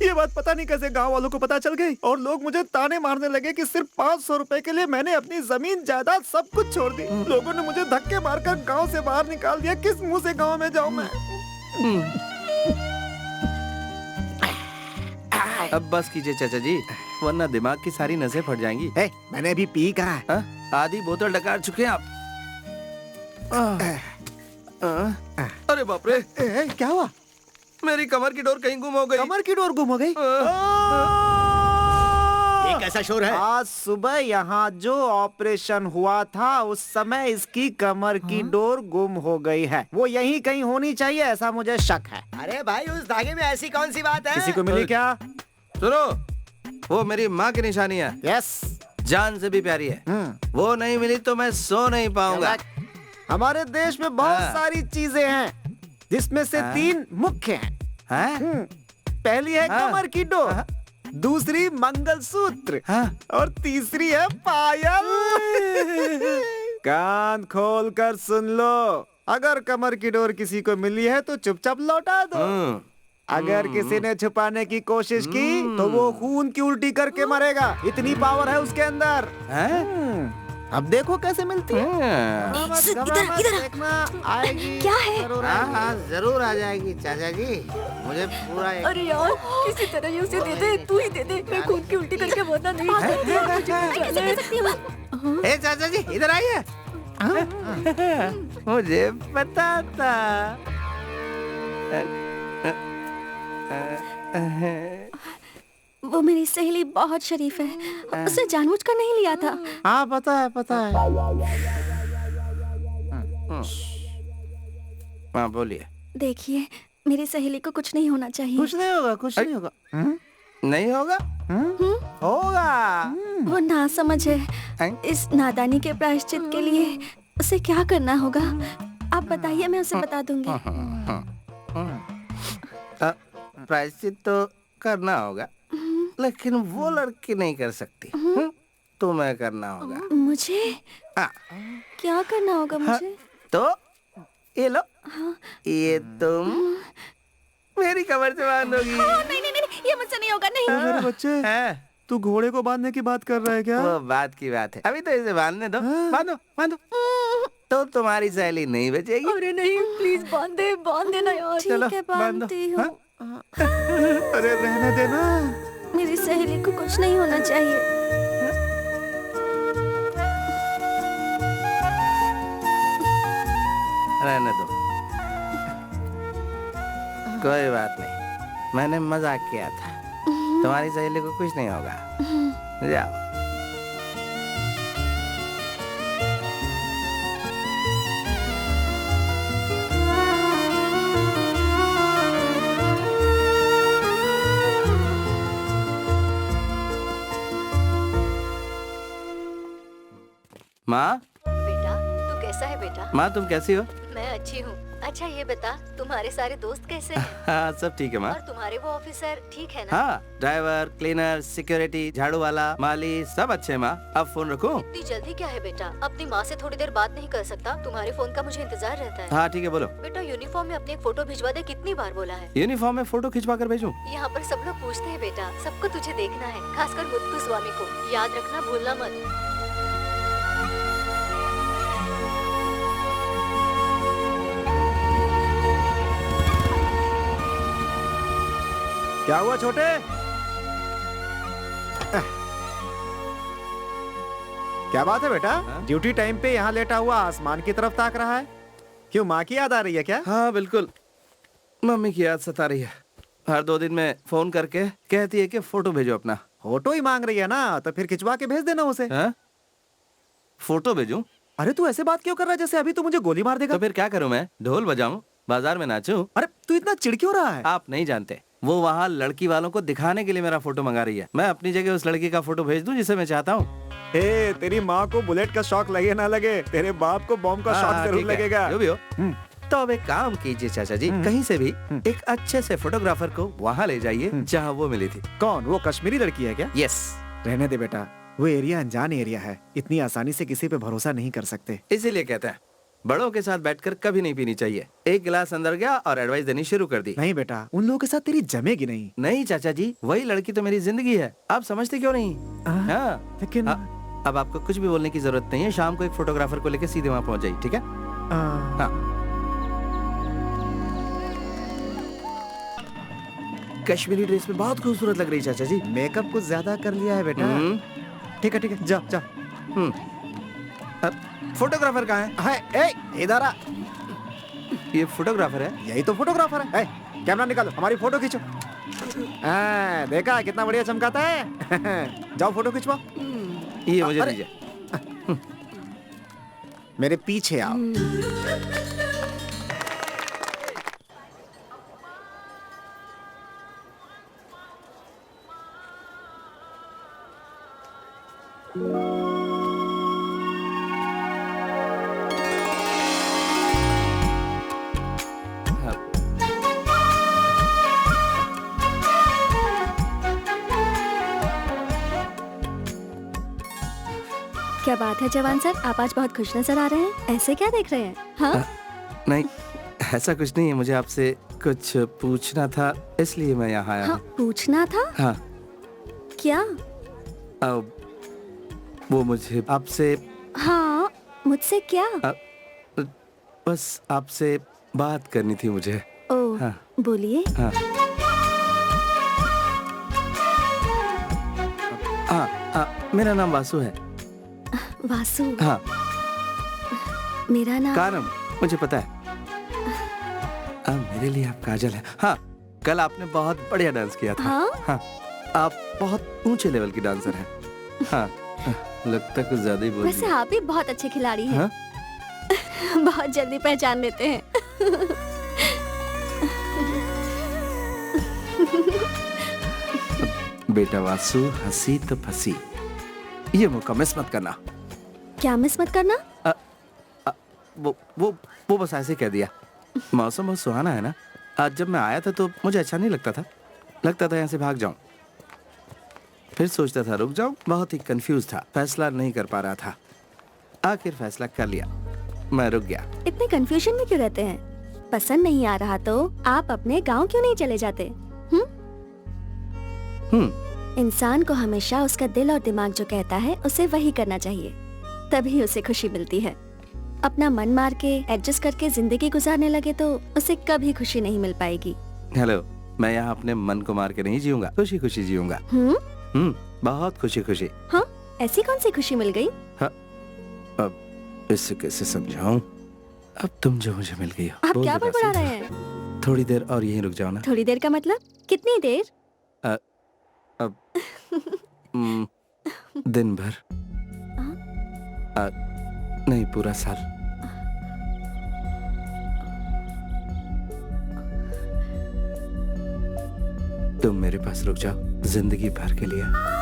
ये बात पता नहीं कैसे गांव वालों को पता चल गई और लोग मुझे ताने मारने लगे कि सिर्फ 500 रुपए के लिए मैंने अपनी जमीन जायदाद सब कुछ छोड़ दी। लोगों ने मुझे धक्के मारकर गांव से बाहर निकाल दिया। किस मुंह से गांव में जाऊं मैं? अब बस कीजिए चाचा जी, वरना दिमाग की सारी नसें फट जाएंगी। मैंने अभी पी कहा है। आधी बोतल डकार चुके हैं आप। अरे बाप रे, क्या हुआ? मेरी कमर की डोर कहीं गुम हो गई। कमर की डोर गुम हो गई? ये कैसा शोर है? आज सुबह यहाँ जो ऑपरेशन हुआ था उस समय इसकी कमर की डोर गुम हो गई है। वो यहीं कहीं होनी चाहिए, ऐसा मुझे शक है। अरे भाई, उस धागे में ऐसी कौन सी बात है? किसी को मिली क्या? सुनो, वो मेरी माँ की निशानी है। यस, जान से भी प्यारी है। वो नहीं मिली तो मैं सो नहीं पाऊंगा। हमारे देश में बहुत सारी चीजें हैं जिसमें से 3 मुख्य हैं। पहली है कमर की डोर, दूसरी मंगलसूत्र और तीसरी है पायल। कान खोल कर सुन लो, अगर कमर की डोर किसी को मिली है तो चुपचाप लौटा दो। अगर किसी ने छुपाने की कोशिश की तो वो खून की उल्टी करके मरेगा। इतनी पावर है उसके अंदर। अब देखो कैसे मिलती है। इधर आएगी। क्या है? जरूर आ जाएगी चाचा जी। मुझे पूरा अरे यार, किसी तरह ये उसे दे दे, तू ही दे दे। मैं खून की उल्टी करके वरना नहीं। ए चाचा जी, इधर आइए। मुझे पता था। वो मेरी सहेली बहुत शरीफ है, उसे जानबूझकर नहीं लिया था। हाँ पता है पता है। हाँ बोलिए। देखिए, मेरी सहेली को कुछ नहीं होना चाहिए। कुछ नहीं होगा, कुछ नहीं होगा। नहीं होगा? होगा। वो नासमझ है। इस नादानी के प्रायश्चित के लिए उसे क्या करना होगा? आप बताइए, मैं उसे बता दूंगी। प्रायश्चित तो करना होगा, लेकिन वो लड़की नहीं कर सकती। तुम्हें करना होगा। मुझे? क्या करना होगा मुझे? तो ये लो, ये तुम मेरी कमर से बांधोगी। नहीं नहीं नहीं, ये मुझसे नहीं होगा। नहीं। मेरे बच्चे, तू घोड़े को बांधने की बात कर रहा है क्या? वो बात की बात है, अभी तो इसे बांधने दो। बांधो बांधो। तो तुम्हारी सहेली नहीं बचेगी। अरे नहीं, प्लीज बांध देना यार। चलो, ठीक है, बांधती हूँ। अरे रहने देना। मेरी सहेली को कुछ नहीं होना चाहिए। रहने दो, कोई बात नहीं, मैंने मजाक किया था। तुम्हारी सहेली को कुछ नहीं होगा। जाओ। माँ। बेटा, तू कैसा है बेटा? माँ तुम कैसी हो? मैं अच्छी हूँ। अच्छा ये बता, तुम्हारे सारे दोस्त कैसे हैं? हाँ सब ठीक है माँ। और तुम्हारे वो ऑफिसर ठीक है ना? हाँ, ड्राइवर, क्लीनर, सिक्योरिटी, झाड़ू वाला, माली सब अच्छे हैं माँ। अब फोन रखूं? इतनी जल्दी क्या है बेटा? अपनी माँ से थोड़ी देर बात नहीं कर सकता? तुम्हारे फोन का मुझे इंतजार रहता है। हाँ ठीक है, बोलो। बेटा यूनिफॉर्म में अपनी एक फोटो भिजवा दे, कितनी बार बोला है? यूनिफॉर्म में फोटो खिंचवा कर भेजूं? यहाँ पर सब लोग पूछते हैं बेटा, सबको तुझे देखना है, खासकर मुत्तु स्वामी को। याद रखना, भूलना मत। क्या हुआ छोटे? क्या बात है बेटा? ड्यूटी टाइम पे यहाँ लेटा हुआ आसमान की तरफ ताक रहा है। क्यों, माँ की याद आ रही है क्या? हाँ बिल्कुल, मम्मी की याद सता रही है। हर 2 दिन में फोन करके कहती है कि फोटो भेजो अपना। फोटो ही मांग रही है ना, तो फिर खिंचवा के भेज देना उसे। फोटो भेजूं? अरे तू ऐसे बात क्यों कर रहा है जैसे अभी तू मुझे गोली मार देगा? तो फिर क्या करूं मैं? ढोल बजाऊं, बाजार में नाचूं? अरे तू इतना चिढ़ क्यों रहा है? आप नहीं जानते, वो वहाँ लड़की वालों को दिखाने के लिए मेरा फोटो मंगा रही है। मैं अपनी जगह उस लड़की का फोटो भेज दूं जिसे मैं चाहता हूँ। तेरी माँ को बुलेट का शौक लगे ना लगे, तेरे बाप को बॉम्ब का शौक जरूर लगेगा। जो भी हो। तो अब एक काम कीजिए चाचा जी, कहीं से भी एक अच्छे से फोटोग्राफर को वहाँ ले जाइए जहाँ वो मिली थी। कौन? वो कश्मीरी लड़की है क्या? यस। रहने दे बेटा, वो एरिया अनजान एरिया है, इतनी आसानी से किसी पे भरोसा नहीं कर सकते। इसीलिए कहते हैं बड़ों के साथ बैठकर कभी नहीं पीनी चाहिए। एक गिलास अंदर गया और एडवाइस देनी शुरू कर दी। नहीं बेटा, उन लोगों के साथ तेरी जमेगी नहीं। नहीं चाचा जी, वही लड़की तो मेरी जिंदगी है, आप समझते क्यों नहीं? हाँ लेकिन अब आपको कुछ भी बोलने की जरूरत नहीं है। शाम को एक फोटोग्राफर को लेकर सीधे वहाँ पहुँच जाइए, ठीक है? हाँ। कश्मीरी ड्रेस में बहुत खूबसूरत लग रही है चाचा जी। मेकअप कुछ ज्यादा कर लिया है बेटा। ठीक है, जा जा। फोटोग्राफर कहाँ है? इधर आ। ये फोटोग्राफर है? यही तो फोटोग्राफर है। कैमरा निकालो, हमारी फोटो खींचो। देखा कितना बढ़िया चमकाता है। जाओ फोटो खिंचवाओ। ये मुझे दीजिए। मेरे पीछे आओ। क्या बात है जवान सर, आप आज बहुत खुश नजर आ रहे हैं। ऐसे क्या देख रहे हैं? हाँ? नहीं, ऐसा कुछ नहीं है। मुझे आपसे कुछ पूछना था, इसलिए मैं यहाँ आया हूँ। पूछना था? हाँ। क्या? वो मुझे आपसे। हाँ, मुझसे क्या? बस आपसे बात करनी थी मुझे। ओह, हाँ। बोलिए। हाँ। मेरा नाम वासु है। वासु? हाँ। मेरा नाम कारम, मुझे पता है। मेरे लिए आप काजल है। हाँ, कल आपने बहुत बढ़िया डांस किया था। हाँ? हाँ। आप बहुत ऊंचे लेवल की डांसर हैं। हाँ, लगता है कुछ ज्यादा ही बोल वैसे दिया। आप भी बहुत अच्छे खिलाड़ी हैं। हाँ? बहुत जल्दी पहचान लेते हैं। बेटा वासु, हंसी तो फंसी। ये मौका मिस मत करना। क्या मिस मत करना? वो बस ऐसे कह दिया। मौसम बहुत सुहाना है ना। आज जब मैं आया था तो मुझे अच्छा नहीं लगता था। लगता था यहाँ से भाग जाऊं। फिर सोचता था रुक जाऊं। बहुत ही कंफ्यूज था, फैसला नहीं कर पा रहा था। आखिर फैसला कर लिया, मैं रुक गया। इतने कंफ्यूजन में क्यों रहते हैं? पसंद नहीं आ रहा तो आप अपने गांव क्यों नहीं चले जाते? इंसान को हमेशा उसका दिल और दिमाग जो कहता है उसे वही करना चाहिए, तभी उसे खुशी मिलती है। अपना मन मार के एडजस्ट करके जिंदगी गुजारने लगे तो उसे कभी खुशी नहीं मिल पाएगी। हेलो, मैं यहाँ अपने मन को मार के नहीं जीऊंगा, खुशी खुशी जीऊंगा। बहुत खुशी खुशी। हाँ, ऐसी कौन सी खुशी मिल गई? हाँ, अब इससे कैसे समझाऊं? अब तुम जो मुझे मिल गई हो। आप क्या बड़बड़ा रहे हैं? थोड़ी देर और यहीं रुक जाओ ना। थोड़ी देर का मतलब कितनी देर? अब दिन भर। नहीं, पूरा साल। तुम मेरे पास रुक जाओ जिंदगी भर के लिए।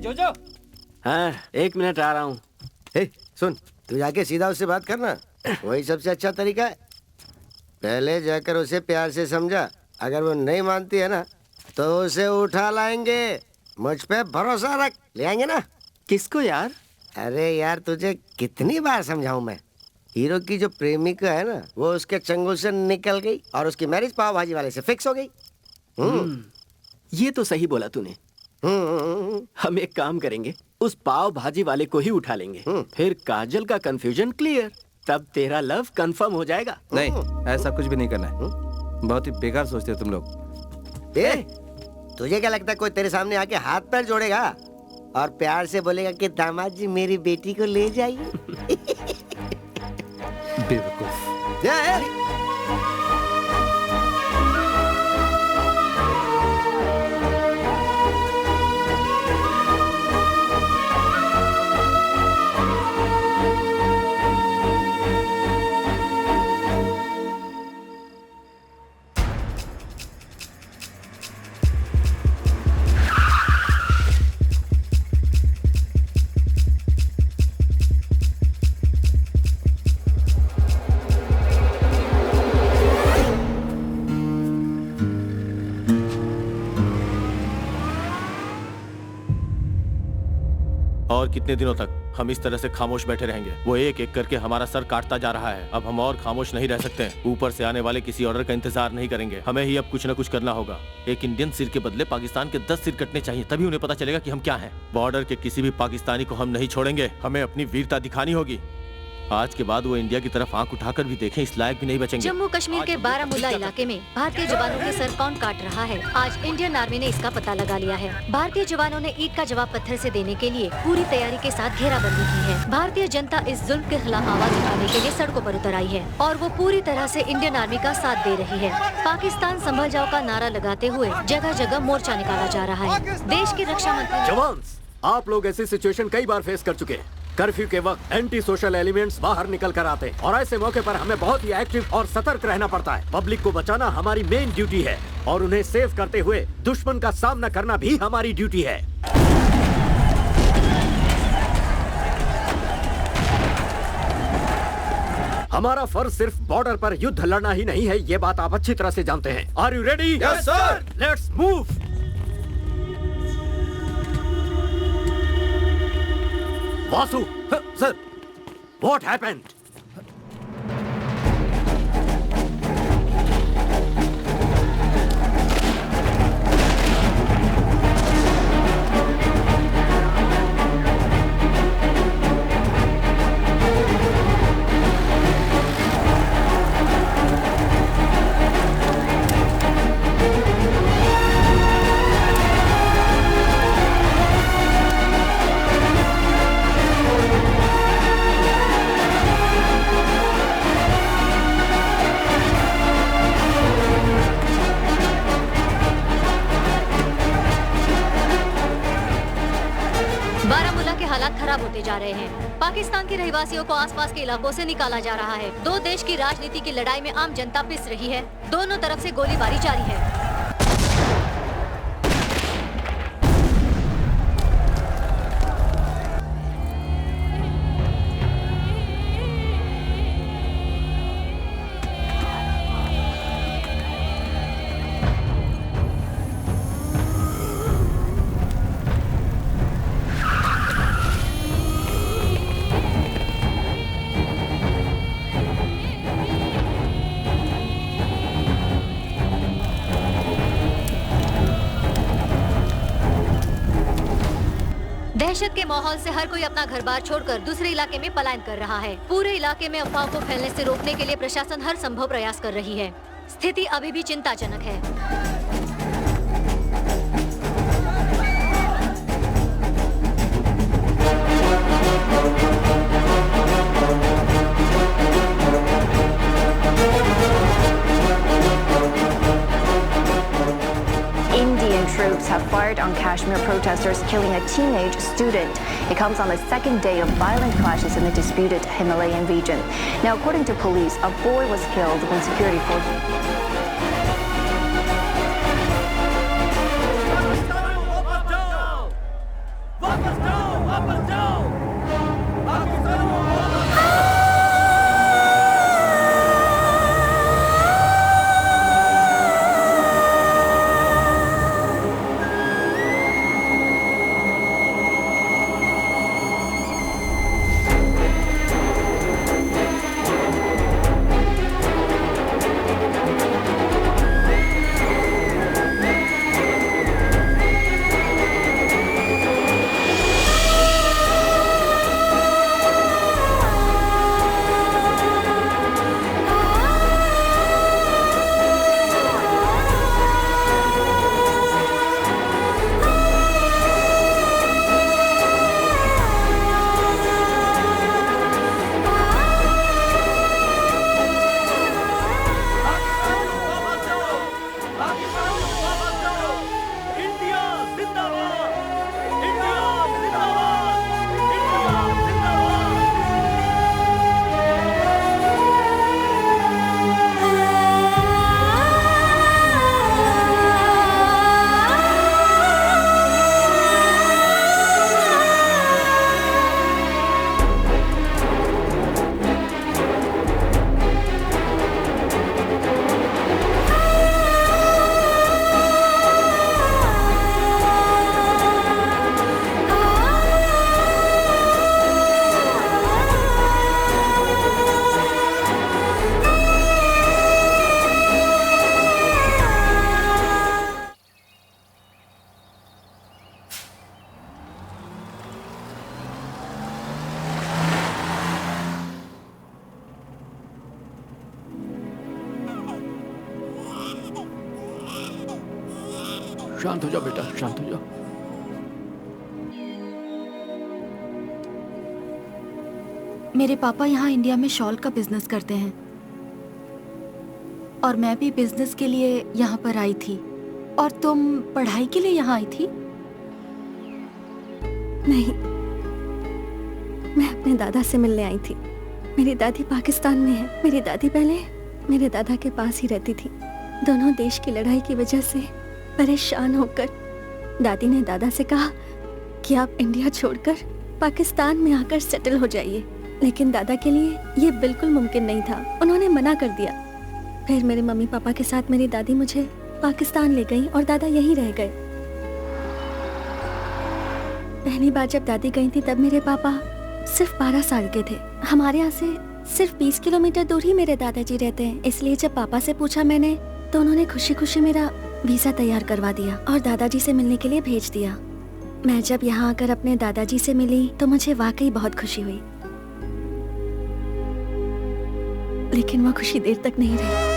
जोजो। हाँ, 1 मिनट आ रहा हूँ। सुन, तू जाके सीधा उससे बात करना, वही सबसे अच्छा तरीका है। पहले जाकर उसे प्यार से समझा, अगर वो नहीं मानती है ना तो उसे उठा लाएंगे। मुझ पे भरोसा रख, ले आएंगे ना। किसको यार? अरे यार, तुझे कितनी बार समझाऊं मैं। हीरो की जो प्रेमिका है ना, वो उसके चंगुल से निकल गई और उसकी मैरिज पाव भाजी वाले से फिक्स हो गई। ये तो सही बोला तूने। हम एक काम करेंगे, उस पाव भाजी वाले को ही उठा लेंगे। फिर काजल का कंफ्यूजन क्लियर, तब तेरा लव कंफर्म हो जाएगा। नहीं, ऐसा कुछ भी नहीं करना है। बहुत ही बेकार सोचते हो तुम लोग। तुझे क्या लगता है कोई तेरे सामने आके हाथ पैर जोड़ेगा और प्यार से बोलेगा कि दामाद जी मेरी बेटी को ले जाइए? बेवकूफ। और कितने दिनों तक हम इस तरह से खामोश बैठे रहेंगे? वो एक एक करके हमारा सर काटता जा रहा है। अब हम और खामोश नहीं रह सकते। ऊपर से आने वाले किसी ऑर्डर का इंतजार नहीं करेंगे। हमें ही अब कुछ न कुछ करना होगा। एक इंडियन सिर के बदले पाकिस्तान के 10 सिर कटने चाहिए, तभी उन्हें पता चलेगा कि हम क्या हैं। बॉर्डर के किसी भी पाकिस्तानी को हम नहीं छोड़ेंगे। हमें अपनी वीरता दिखानी होगी। आज के बाद वो इंडिया की तरफ आंख उठाकर भी देखें, इस लायक भी नहीं बचेंगे। जम्मू कश्मीर के बारामूला इलाके में भारतीय जवानों के सर कौन काट रहा है, आज इंडियन आर्मी ने इसका पता लगा लिया है। भारतीय जवानों ने ईद का जवाब पत्थर से देने के लिए पूरी तैयारी के साथ घेराबंदी की है। भारतीय जनता इस जुल्म के खिलाफ आवाज उठाने के लिए सड़कों पर उतर आई है और वो पूरी तरह से इंडियन आर्मी का साथ दे रही है। पाकिस्तान संभल जाओ का नारा लगाते हुए जगह जगह मोर्चा निकाला जा रहा है। देश के रक्षा मंत्री जवान, आप लोग ऐसी सिचुएशन कई बार फेस कर चुके हैं। कर्फ्यू के वक्त एंटी सोशल एलिमेंट्स बाहर निकल कर आते हैं और ऐसे मौके पर हमें बहुत ही एक्टिव और सतर्क रहना पड़ता है। पब्लिक को बचाना हमारी मेन ड्यूटी है और उन्हें सेव करते हुए दुश्मन का सामना करना भी हमारी ड्यूटी है। हमारा फर्ज सिर्फ बॉर्डर पर युद्ध लड़ना ही नहीं है, ये बात आप अच्छी तरह से जानते हैं। Are you ready? Yes sir. Let's move. Vasu, sir, what happened? Baramulla के हालात खराब होते जा रहे हैं। पाकिस्तान के रहवासियों को आसपास के इलाकों से निकाला जा रहा है। दो देश की राजनीति की लड़ाई में आम जनता पिस रही है। दोनों तरफ से गोलीबारी जारी है। दहशत के माहौल से हर कोई अपना घर बार छोड़कर दूसरे इलाके में पलायन कर रहा है। पूरे इलाके में अफवाह को फैलने से रोकने के लिए प्रशासन हर संभव प्रयास कर रही है। स्थिति अभी भी चिंताजनक है। Troops have fired on Kashmir protesters, killing a teenage student. It comes on the second day of violent clashes in the disputed Himalayan region. Now, according to police, a boy was killed when security forces... शांत हो जाओ बेटा, शांत हो जाओ। मेरे पापा यहाँ इंडिया में शॉल का बिजनेस करते हैं और मैं भी बिजनेस के लिए यहाँ पर आई थी। और तुम पढ़ाई के लिए यहाँ आई थी? नहीं, मैं अपने दादा से मिलने आई थी। मेरी दादी पाकिस्तान में है। मेरी दादी पहले मेरे दादा के पास ही रहती थी। दोनों देश की लड़ाई की वजह से परेशान होकर दादी ने दादा से कहा कि आप इंडिया छोड़कर पाकिस्तान में आकर सेटल हो जाइए। लेकिन दादा के लिए ये बिल्कुल मुमकिन नहीं था। उन्होंने मना कर दिया। फिर मेरे मम्मी पापा के साथ मेरी दादी मुझे पाकिस्तान ले गई और दादा यहीं रह गए। पहली बार जब दादी गई थी तब मेरे पापा सिर्फ 12 साल के थे। हमारे यहाँ से सिर्फ 20 किलोमीटर दूर ही मेरे दादाजी रहते हैं। इसलिए जब पापा से पूछा मैंने तो उन्होंने खुशी खुशी मेरा वीजा तैयार करवा दिया और दादाजी से मिलने के लिए भेज दिया। मैं जब यहाँ आकर अपने दादाजी से मिली तो मुझे वाकई बहुत खुशी हुई। लेकिन वो खुशी देर तक नहीं रही।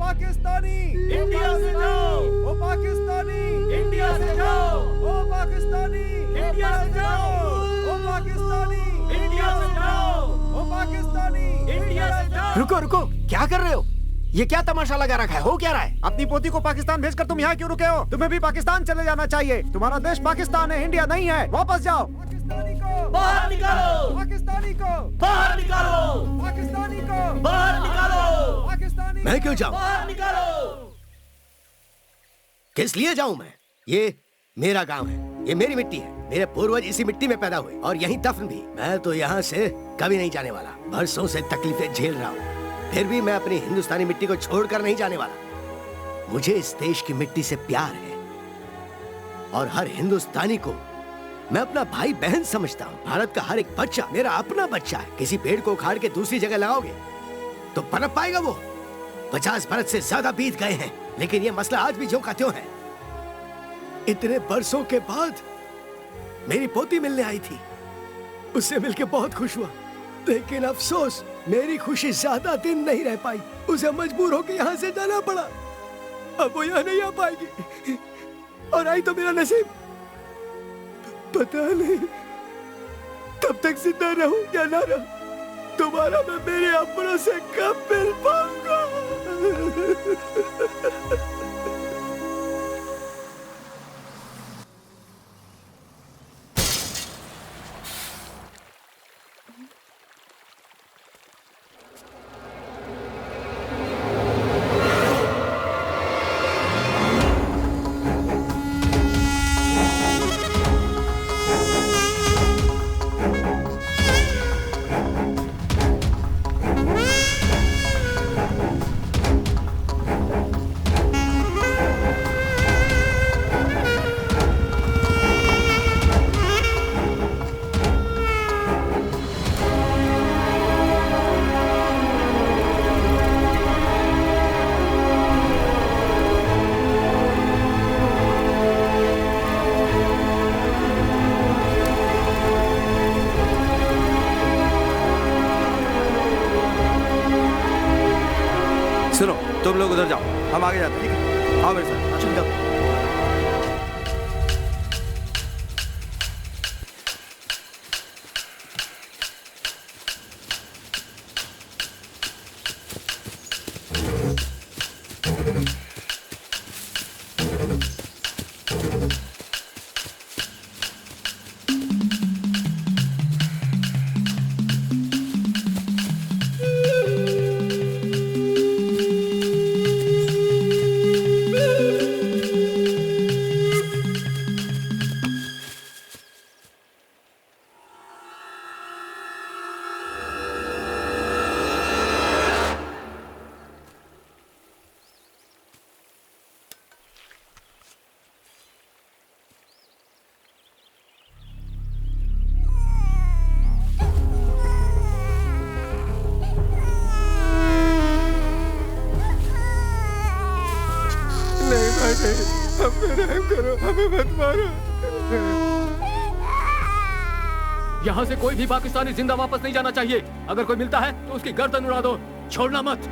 पाकिस्तानी इंडिया से जाओ, ओ पाकिस्तानी इंडिया से जाओ, ओ पाकिस्तानी इंडिया से जाओ, ओ पाकिस्तानी इंडिया से जाओ, ओ पाकिस्तानी इंडिया से जाओ। रुको रुको, क्या कर रहे हो? ये क्या तमाशा लगा रखा है? हो क्या रहा है? अपनी पोती को पाकिस्तान भेजकर तुम यहाँ क्यों रुके हो? तुम्हें भी पाकिस्तान चले जाना चाहिए। तुम्हारा देश पाकिस्तान है, इंडिया नहीं है। वापस जाओ। पाकिस्तानी को बाहर निकालो, पाकिस्तानी को बाहर निकालो, पाकिस्तानी को बाहर निकालो, पाकिस्तानी मैं क्यों जाऊं? बाहर निकालो। किस लिए जाऊं मैं? ये मेरा गांव है, ये मेरी मिट्टी है, मेरे पूर्वज इसी मिट्टी में पैदा हुए और यहीं दफन भी। मैं तो यहाँ से कभी नहीं जाने वाला। बरसों से तकलीफें झेल रहा हूँ, फिर भी मैं अपनी हिंदुस्तानी मिट्टी को छोड़कर नहीं जाने वाला। मुझे इस देश की मिट्टी से प्यार है और हर हिंदुस्तानी को मैं अपना भाई बहन समझता हूँ। भारत का हर एक बच्चा मेरा अपना बच्चा है। किसी पेड़ को उखाड़ के दूसरी जगह लगाओगे तो पनप पाएगा वो? 50 बरस से ज्यादा बीत गए हैं, लेकिन ये मसला आज भी ज्यों का त्यों है। इतने बरसों के बाद मेरी पोती मिलने आई थी, उससे मिलके बहुत खुश हुआ, लेकिन अफसोस मेरी खुशी ज्यादा दिन नहीं रह पाई। उसे मजबूर होकर यहाँ से जाना पड़ा। अब वो यहाँ नहीं आ पाएगी और आई तो मेरा नसीब, पता नहीं तब तक जिंदा रहूं या ना रहूं। दोबारा मैं मेरे अपनों से कब मिल पाऊंगा? सुनो, तुम लोग उधर जाओ, हम आगे जाते हैं। ठीक है, आओ मेरे साथ। चल जाओ। हम पे रहम करो, हमें मत मारो। यहाँ से कोई भी पाकिस्तानी जिंदा वापस नहीं जाना चाहिए। अगर कोई मिलता है तो उसकी गर्दन उड़ा दो, छोड़ना मत।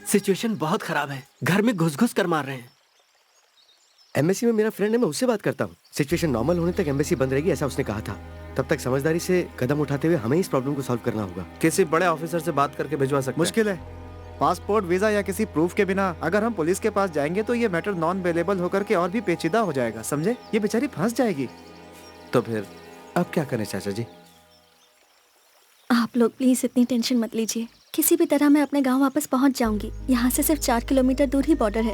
सिचुएशन बहुत खराब है, घर में घुस घुस कर मार रहे हैं। एम्बेसी में मेरा फ्रेंड है, मैं उससे बात करता हूँ। सिचुएशन नॉर्मल होने तक एम्बेसी बंद रहेगी, ऐसा उसने कहा था। तब तक समझदारी से कदम उठाते हुए हमें इस प्रॉब्लम को सॉल्व करना होगा। किसी बड़े ऑफिसर से बात करके भिजवा सकते हैं। मुश्किल है। पासपोर्ट, वीजा या किसी प्रूफ के बिना अगर हम पुलिस के पास जाएंगे तो ये मैटर नॉन अवेलेबल होकर के और भी पेचीदा हो जाएगा, समझे? ये बेचारी फंस जाएगी। तो फिर अब क्या करें चाचा जी? आप लोग प्लीज इतनी टेंशन मत लीजिए। किसी भी तरह मैं अपने गांव वापस पहुंच जाऊंगी। यहाँ से सिर्फ 4 किलोमीटर दूर ही बॉर्डर है,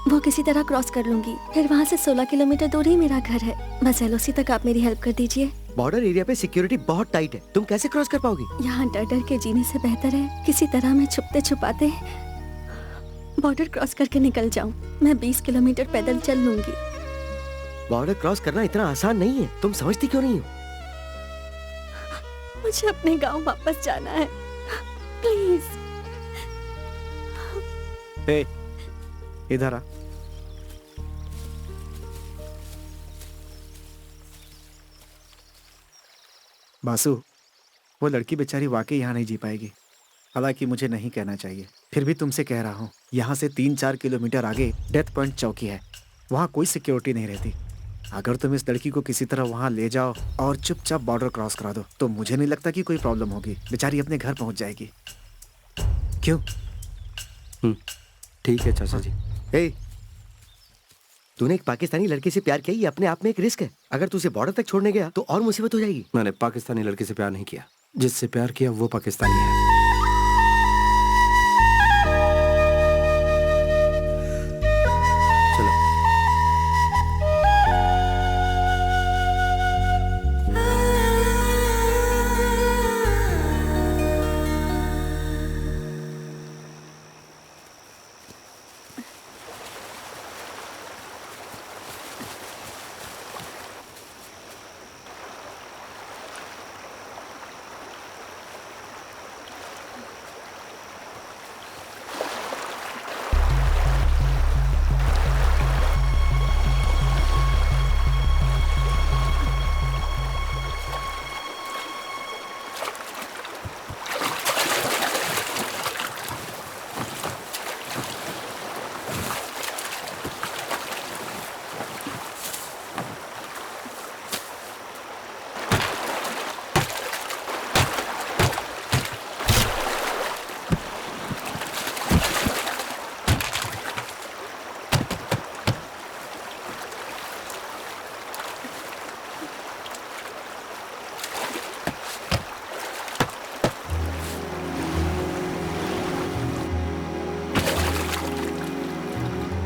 वो किसी तरह क्रॉस कर लूंगी। फिर वहाँ से 16 किलोमीटर दूर ही मेरा घर है। बस एलओसी तक आप मेरी हेल्प कर दीजिए। बॉर्डर एरिया पे सिक्योरिटी बहुत टाइट है, तुम कैसे क्रॉस कर पाओगी? यहाँ डर डर के जीने से बेहतर है किसी तरह मैं छुपते छुपाते बॉर्डर क्रॉस करके निकल जाऊँ। मैं 20 किलोमीटर पैदल चल लूंगी। बॉर्डर क्रॉस करना इतना आसान नहीं है, तुम समझती क्यों नहीं हो? मुझे अपने गांव वापस जाना है, प्लीज। हे, इधर आ। बासु, वो लड़की बेचारी वाकई यहाँ नहीं जी पाएगी। हालांकि मुझे नहीं कहना चाहिए, फिर भी तुमसे कह रहा हूँ। यहाँ से 3-4 किलोमीटर आगे डेथ पॉइंट चौकी है, वहाँ कोई सिक्योरिटी नहीं रहती। अगर तुम इस लड़की को किसी तरह वहाँ ले जाओ और चुपचाप बॉर्डर क्रॉस करा दो तो मुझे नहीं लगता कि कोई प्रॉब्लम होगी। बेचारी अपने घर पहुँच जाएगी। क्यों? ठीक है चाचा जी। ए, तूने एक पाकिस्तानी लड़के से प्यार किया, ये अपने आप में एक रिस्क है। अगर तू उसे बॉर्डर तक छोड़ने गया तो और मुसीबत हो जाएगी। मैंने पाकिस्तानी लड़के से प्यार नहीं किया, जिससे प्यार किया वो पाकिस्तानी है।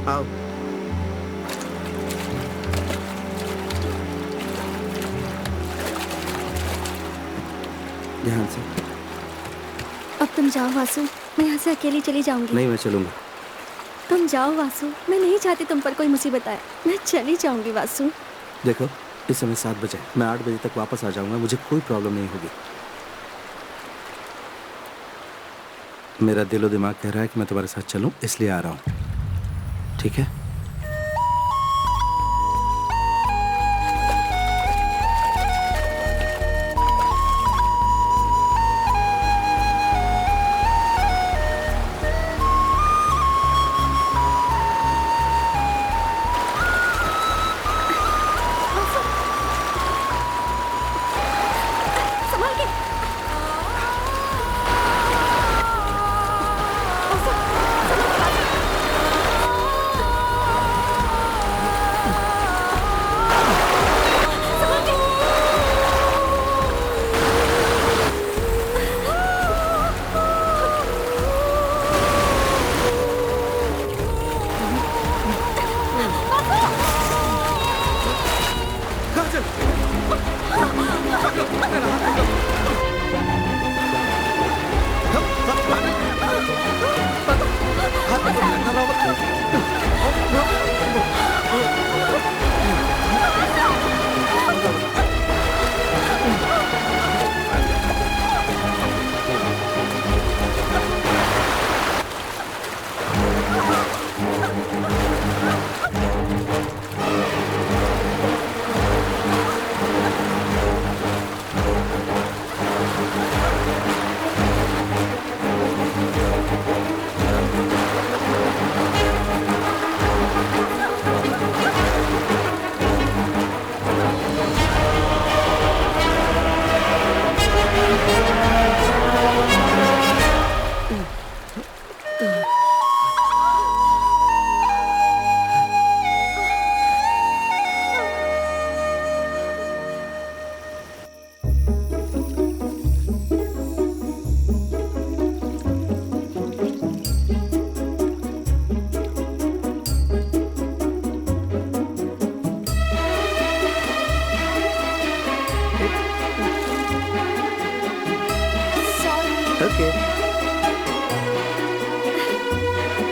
आओ। ध्यान से। अब तुम जाओ वासु, मैं यहाँ से अकेली चली जाऊंगी। नहीं, मैं चलूंगा। तुम जाओ वासु, मैं नहीं चाहती तुम पर कोई मुसीबत आए। मैं चली जाऊंगी वासु। देखो, इस समय 7 बजे, मैं 8 बजे तक वापस आ जाऊंगा, मुझे कोई प्रॉब्लम नहीं होगी। मेरा दिलो दिमाग कह रहा है कि मैं तुम्हारे साथ चलूं, इसलिए आ रहा हूं। ठीक है?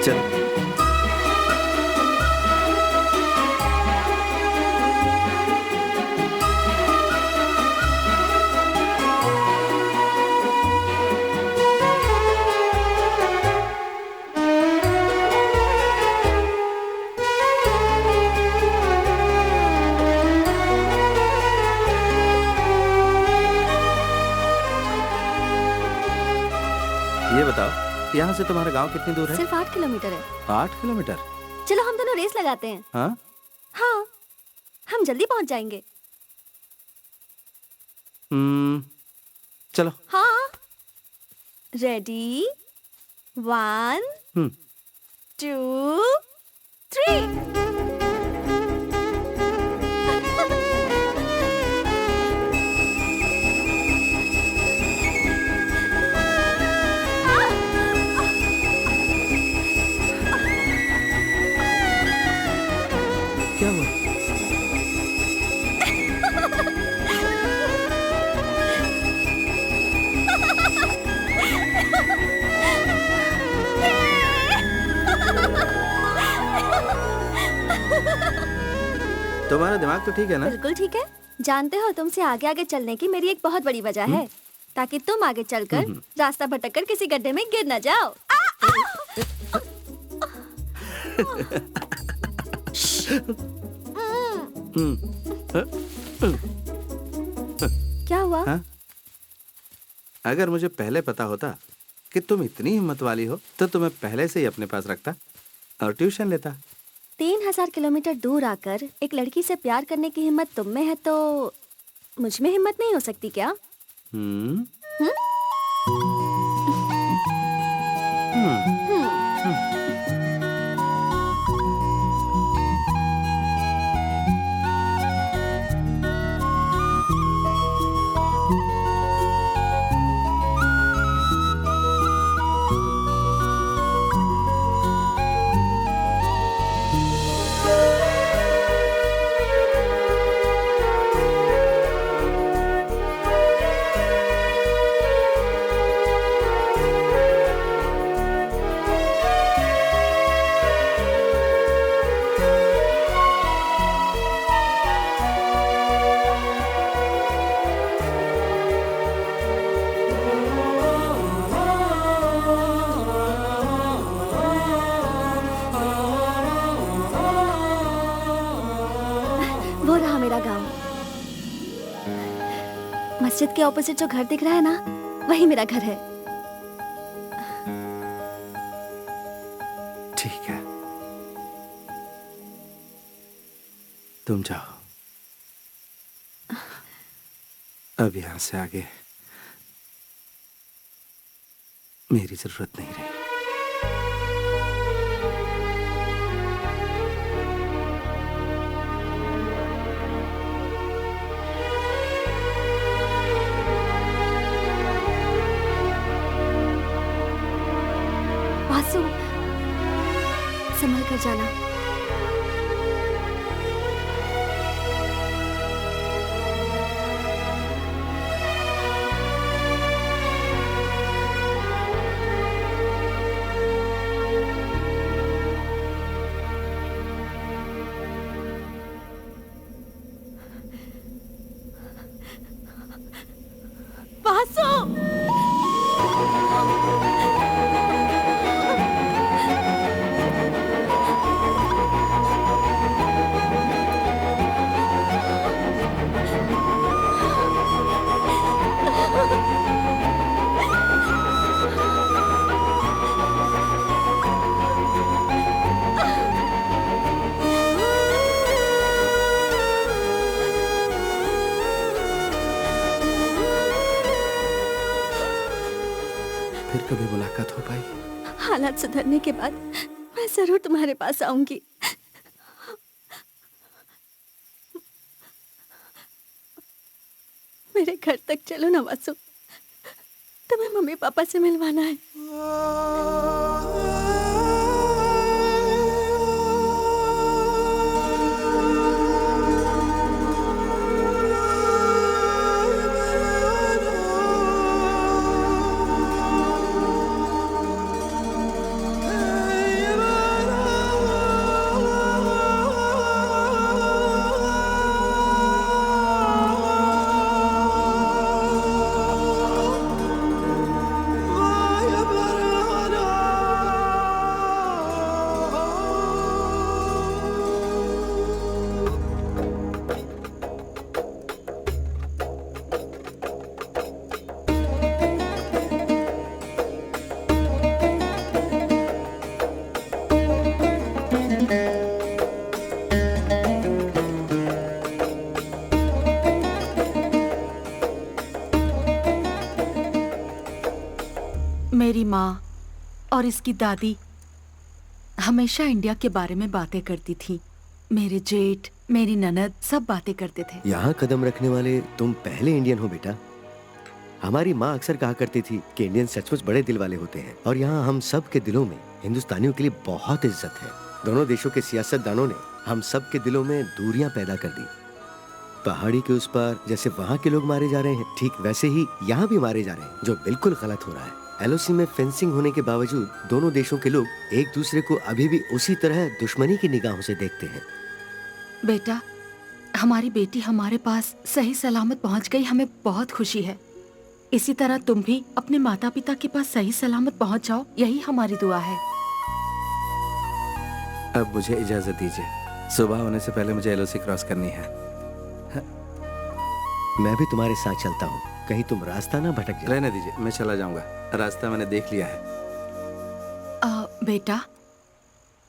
चलो। ये बताओ, यहाँ से तुम्हारा गांव कितनी दूर है? सिर्फ 8 किलोमीटर है। 8 किलोमीटर? चलो हम दोनों रेस लगाते हैं। हाँ? हाँ, हम जल्दी पहुंच जाएंगे। चलो। हाँ। रेडी, 1 2 3। क्या हुआ? तुम्हारा दिमाग तो ठीक है ना? बिल्कुल ठीक है। जानते हो, तुमसे आगे आगे चलने की मेरी एक बहुत बड़ी वजह है, ताकि तुम आगे चलकर रास्ता भटककर किसी गड्ढे में गिर न जाओ। क्या हुआ? हाँ? अगर मुझे पहले पता होता कि तुम इतनी हिम्मत वाली हो तो तुम्हें पहले से ही अपने पास रखता और ट्यूशन लेता। 3000 किलोमीटर दूर आकर एक लड़की से प्यार करने की हिम्मत तुम में है, तो मुझ में हिम्मत नहीं हो सकती क्या? मस्जिद के ऑपोजिट जो घर दिख रहा है ना, वही मेरा घर है। ठीक है, तुम जाओ। अब यहाँ से आगे मेरी जरूरत नहीं रही। वासु, संभल कर जाना। फिर कभी मुलाकात हो पाई? हालात सुधरने के बाद मैं जरूर तुम्हारे पास आऊंगी। मेरे घर तक चलो ना वासु, तुम्हें मम्मी पापा से मिलवाना है। और इसकी दादी हमेशा इंडिया के बारे में बातें करती थी। मेरे जेठ, मेरी ननद सब बातें करते थे। यहाँ कदम रखने वाले तुम पहले इंडियन हो बेटा। हमारी माँ अक्सर कहा करती थी कि इंडियन सचमुच बड़े दिल वाले होते हैं और यहाँ हम सब के दिलों में हिंदुस्तानियों के लिए बहुत इज्जत है। दोनों देशों के सियासतदानों ने हम सब के दिलों में दूरियां पैदा कर दी। पहाड़ी के उस पार जैसे वहाँ के लोग मारे जा रहे हैं, ठीक वैसे ही यहाँ भी मारे जा रहे हैं, जो बिल्कुल गलत हो रहा है। एलओसी में फेंसिंग होने के बावजूद दोनों देशों के लोग एक दूसरे को अभी भी उसी तरह दुश्मनी की निगाहों से देखते हैं। बेटा, हमारी बेटी हमारे पास सही सलामत पहुंच गई, हमें बहुत खुशी है। इसी तरह तुम भी अपने माता पिता के पास सही सलामत पहुंच जाओ, यही हमारी दुआ है। अब मुझे इजाजत दीजिए, सुबह होने से पहले मुझे एलओसी क्रॉस करनी है। मैं भी तुम्हारे साथ चलता हूँ, कहीं तुम रास्ता ना भटक जाए। रहने दीजिए, मैं चला जाऊंगा, रास्ता मैंने देख लिया है। बेटा,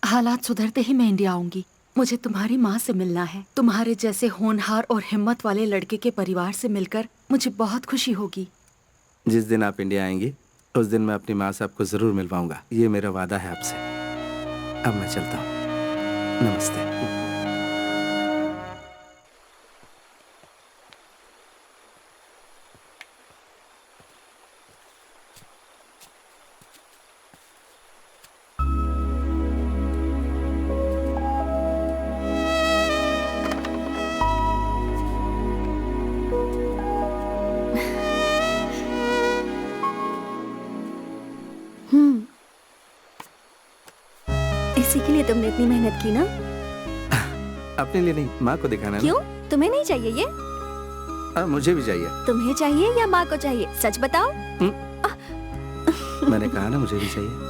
हालात सुधरते ही मैं इंडिया आऊंगी। मुझे तुम्हारी माँ से मिलना है। तुम्हारे जैसे होनहार और हिम्मत वाले लड़के के परिवार से मिलकर मुझे बहुत खुशी होगी। जिस दिन आप इंडिया आएंगी उस दिन मैं अपनी माँ से आपको जरूर मिल पाऊंगा, ये मेरा वादा है आपसे। अब मैं चलता हूँ, नमस्ते। इसी के लिए तुमने इतनी मेहनत की ना? अपने लिए नहीं, माँ को दिखाना है। क्यों? तुम्हें नहीं चाहिए ये? मुझे भी चाहिए। तुम्हें चाहिए या माँ को चाहिए? सच बताओ। मैंने कहा ना मुझे भी चाहिए।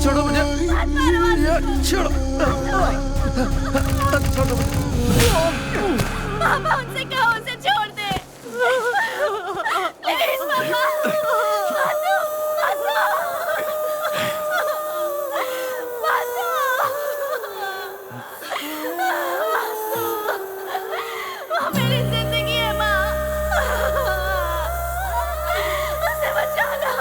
छोड़ो मुझे, छोड़ो, छोड़ो। पापा, उनसे कहो उसे छोड़ दे। प्लीज पापा, बासु, बासु, बासु, वो मेरी जिंदगी है माँ, उसे बचा लो।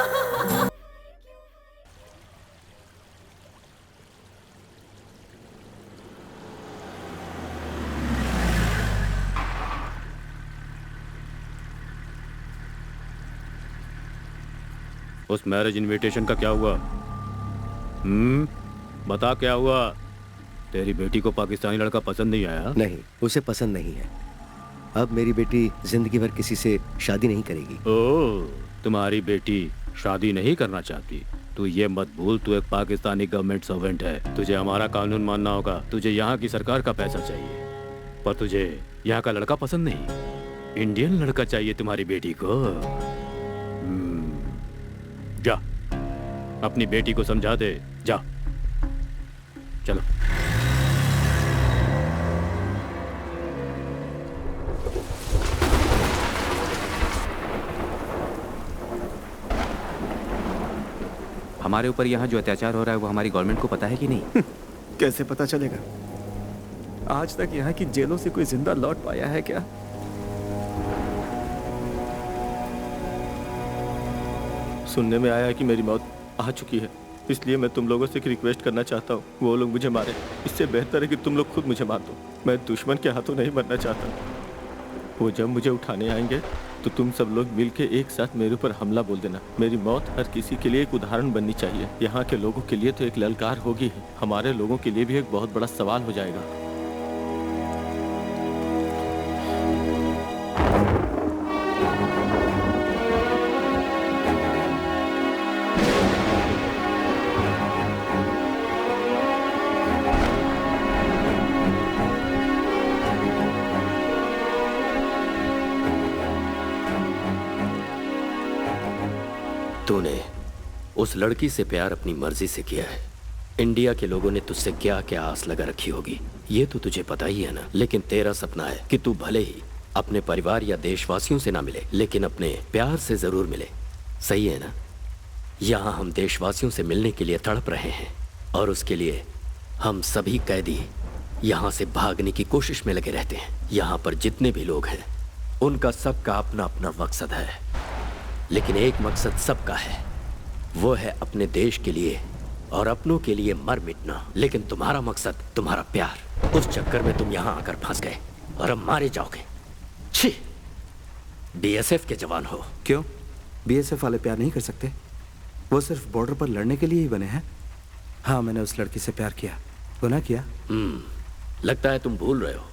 उस मैरिज इनविटेशन का क्या हुआ? बता क्या हुआ? तेरी बेटी को पाकिस्तानी लड़का पसंद नहीं आया? नहीं, उसे पसंद नहीं है। अब मेरी बेटी जिंदगी भर किसी से शादी नहीं करेगी। ओह, तुम्हारी बेटी शादी नहीं करना चाहती? तू ये मत भूल, तू एक पाकिस्तानी गवर्नमेंट सर्वेंट है। तुझे हमारा कानून मानना होगा। तुझे यहाँ की सरकार का पैसा चाहिए, पर तुझे यहाँ का लड़का पसंद नहीं। इंडियन लड़का चाहिए तुम्हारी बेटी को। जा, अपनी बेटी को समझा दे। जा, चलो। हमारे ऊपर यहाँ जो अत्याचार हो रहा है वो हमारी गवर्नमेंट को पता है कि नहीं? कैसे पता चलेगा? आज तक यहाँ की जेलों से कोई जिंदा लौट पाया है क्या? सुनने में आया है कि मेरी मौत आ चुकी है, इसलिए मैं तुम लोगों से एक रिक्वेस्ट करना चाहता हूँ, वो लोग मुझे मारे। इससे बेहतर है कि तुम लोग खुद मुझे मार दो। मैं दुश्मन के हाथों नहीं मरना चाहता। वो जब मुझे उठाने आएंगे तो तुम सब लोग मिलके एक साथ मेरे ऊपर हमला बोल देना। मेरी मौत हर किसी के लिए एक उदाहरण बननी चाहिए। यहाँ के लोगों के लिए तो एक ललकार होगी, हमारे लोगों के लिए भी एक बहुत बड़ा सवाल हो जाएगा। तूने उस लड़की से प्यार अपनी मर्जी से किया है। इंडिया के लोगों ने तुझसे क्या क्या आस लगा रखी होगी, ये तो तुझे पता ही है ना। लेकिन तेरा सपना है कि तू भले ही अपने परिवार या देशवासियों से ना मिले, लेकिन अपने प्यार से जरूर मिले। सही है ना? यहाँ हम देशवासियों से मिलने के लिए तड़प रहे हैं और उसके लिए हम सभी कैदी यहाँ से भागने की कोशिश में लगे रहते हैं। यहाँ पर जितने भी लोग हैं उनका सबका अपना अपना मकसद है, लेकिन एक मकसद सबका है, वो है अपने देश के लिए और अपनों के लिए मर मिटना। लेकिन तुम्हारा मकसद तुम्हारा प्यार, उस चक्कर में तुम यहाँ आकर फंस गए और अब मारे जाओगे। छी, बीएसएफ के जवान हो। क्यों? बीएसएफ वाले प्यार नहीं कर सकते? वो सिर्फ बॉर्डर पर लड़ने के लिए ही बने हैं। हाँ, मैंने उस लड़की से प्यार किया, गुनाह किया। लगता है तुम भूल रहे हो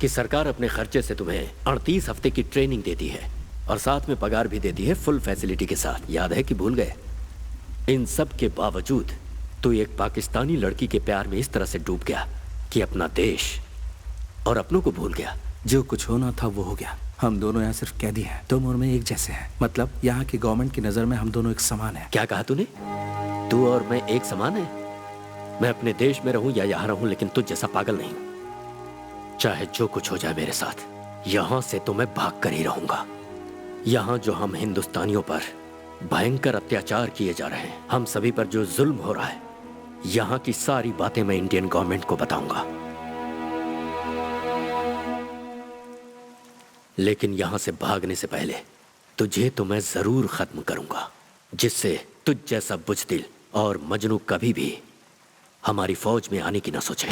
कि सरकार अपने खर्चे से तुम्हें 38 हफ्ते की ट्रेनिंग देती है और साथ में पगार भी देती है फुल फैसिलिटी के साथ। याद है कि भूल गए? इन सब के बावजूद तू एक पाकिस्तानी लड़की के प्यार में इस तरह से डूब गया कि अपना देश और अपनों को भूल गया। जो कुछ होना था वो हो गया। हम दोनों यहाँ सिर्फ कैदी हैं। तुम और मैं एक जैसे हैं। मतलब यहाँ की गवर्नमेंट की नजर में हम दोनों एक समान हैं। क्या कहा तूने? तू और मैं एक समान है? मैं अपने देश में रहूं या यहाँ रहूं, लेकिन तुझ जैसा पागल नहीं। चाहे जो कुछ हो जाए मेरे साथ, यहाँ से तो मैं भाग कर ही रहूंगा। यहाँ जो हम हिंदुस्तानियों पर भयंकर अत्याचार किए जा रहे हैं, हम सभी पर जो जुल्म हो रहा है, यहाँ की सारी बातें मैं इंडियन गवर्नमेंट को बताऊंगा। लेकिन यहाँ से भागने से पहले तुझे तो मैं जरूर खत्म करूंगा, जिससे तुझ जैसा बुज़दिल और मजनू कभी भी हमारी फौज में आने की ना सोचे।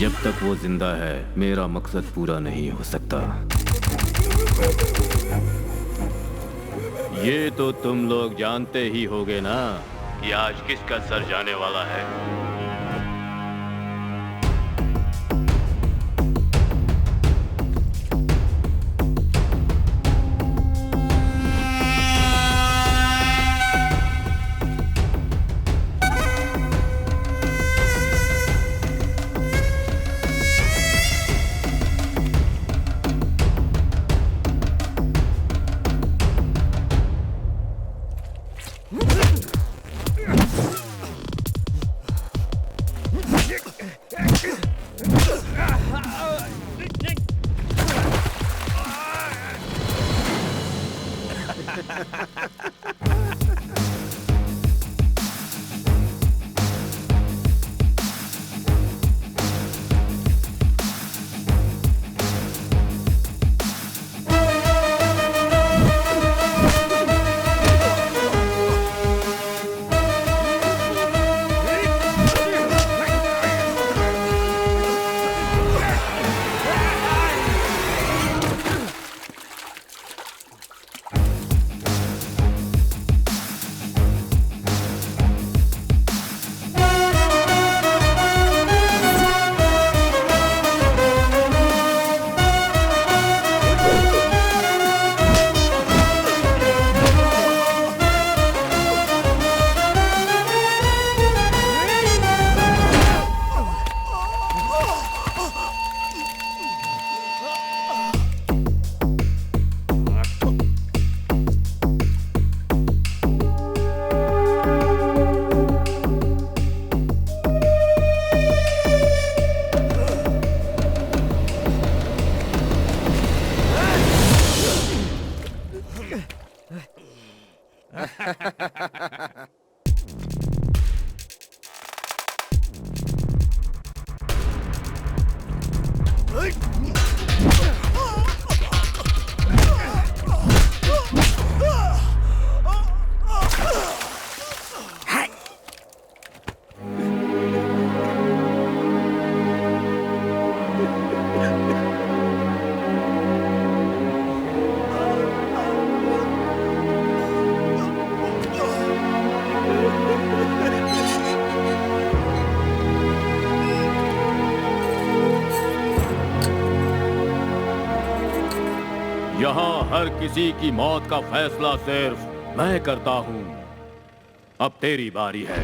जब तक वो जिंदा है मेरा मकसद पूरा नहीं हो सकता। ये तो तुम लोग जानते ही होगे ना कि आज किसका सर जाने वाला है। हर किसी की मौत का फैसला सिर्फ मैं करता हूँ। अब तेरी बारी है।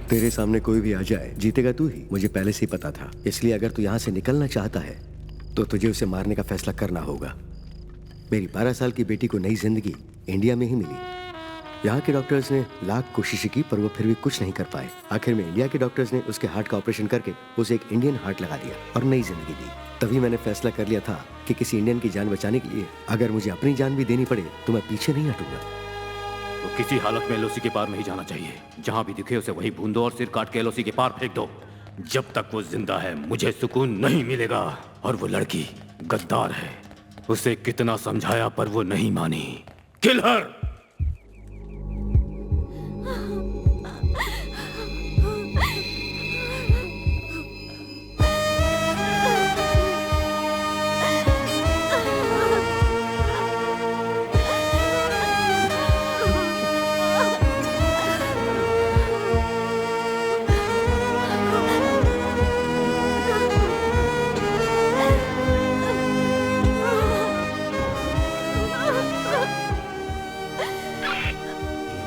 तेरे सामने कोई भी आ जाए, जीतेगा तू ही, मुझे पहले से ही पता था। इसलिए अगर तू यहाँ से निकलना चाहता है तो तुझे उसे मारने का फैसला करना होगा। मेरी 12 साल की बेटी को नई जिंदगी इंडिया में ही मिली। यहाँ के डॉक्टर्स ने लाख कोशिशें की पर वो फिर भी कुछ नहीं कर पाए। आखिर में इंडिया के डॉक्टर्स ने उसके हार्ट का ऑपरेशन करके उसे एक इंडियन हार्ट लगा दिया और नई जिंदगी दी। तभी मैंने फैसला कर लिया था कि किसी इंडियन की जान बचाने के लिए अगर मुझे अपनी जान भी देनी पड़े तो मैं पीछे नहीं हटूंगा। तो किसी हालत में एलओसी के पार नहीं जाना चाहिए। जहां भी दिखे उसे वहीं भून दो और सिर काट के एलओसी के पार फेंक दो। जब तक वो जिंदा है मुझे सुकून नहीं मिलेगा। और वो लड़की गद्दार है, उसे कितना समझाया पर वो नहीं मानी। किल हर।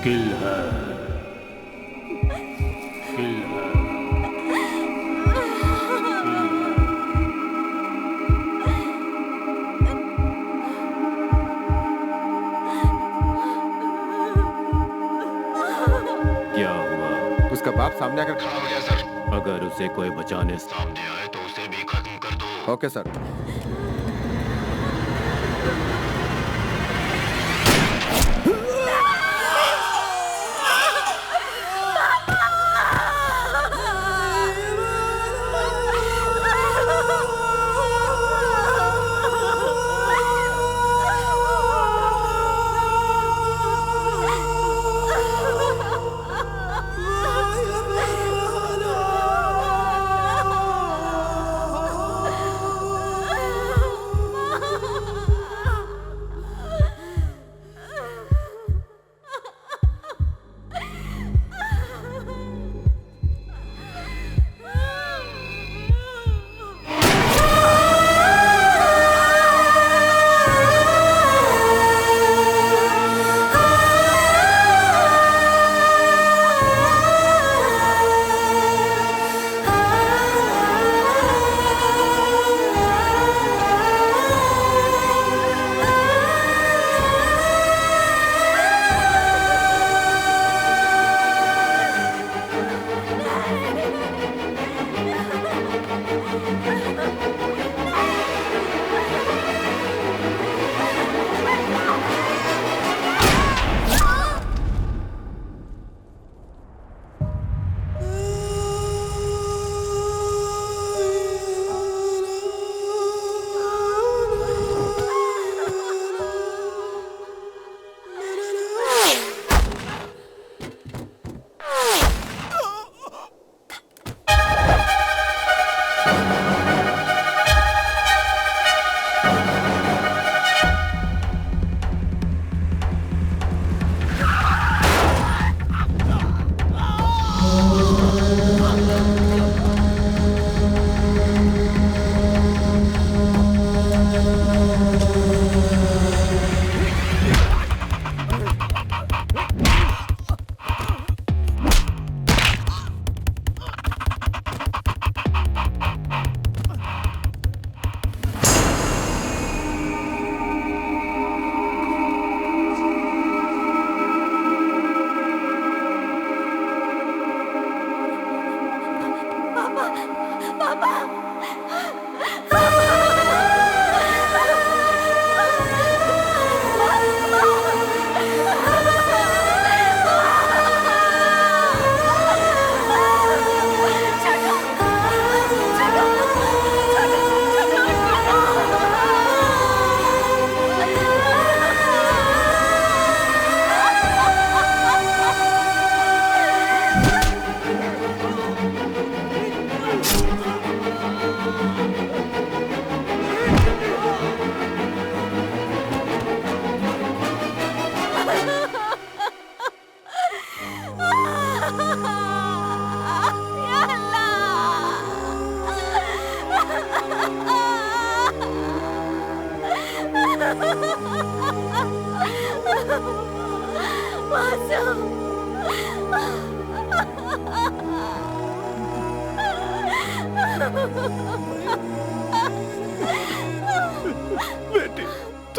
किल हर। किल हर। क्या हुआ? उसका बाप सामने आकर खड़ा हो गया सर। अगर उसे कोई बचाने सामने आए तो उसे भी खत्म कर दो। Okay sir.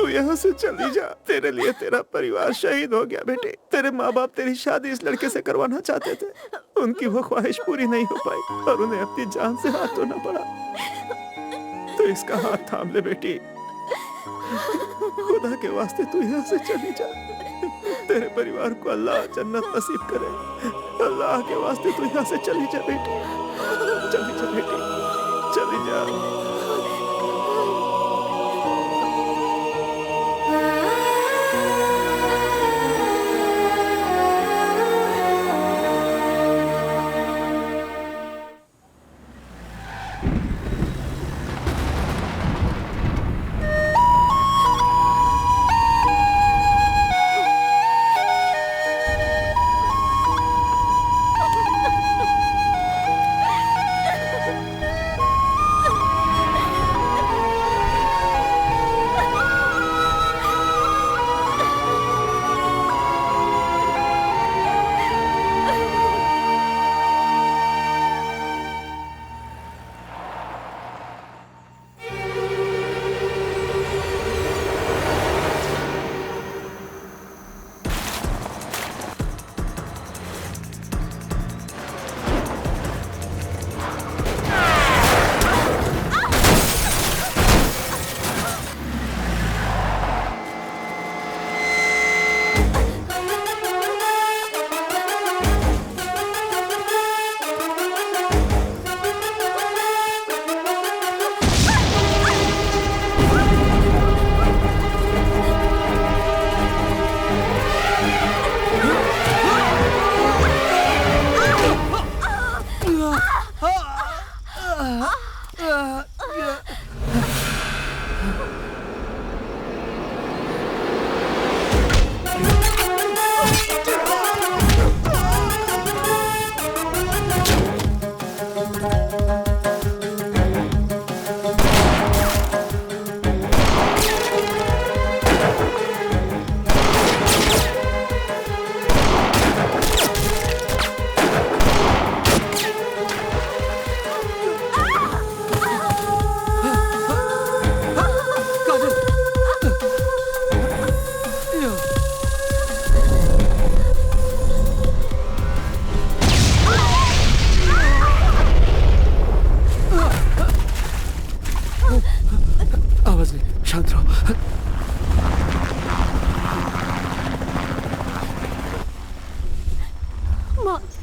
तू यहाँ से चली जा। तेरे लिए तेरा परिवार शहीद हो गया बेटे। तेरे माँ बाप तेरी शादी इस लड़के से करवाना चाहते थे, उनकी वो ख्वाहिश पूरी नहीं हो पाई और उन्हें अपनी जान से हाथ धोना पड़ा। तो इसका हाथ थाम ले बेटी, खुदा के वास्ते तू यहाँ से चली जा। तेरे परिवार को अल्लाह जन्नत नसीब करे। अल्लाह के वास्ते तू यहाँ से चली जा बेटी, चली जा बेटी, चली जा।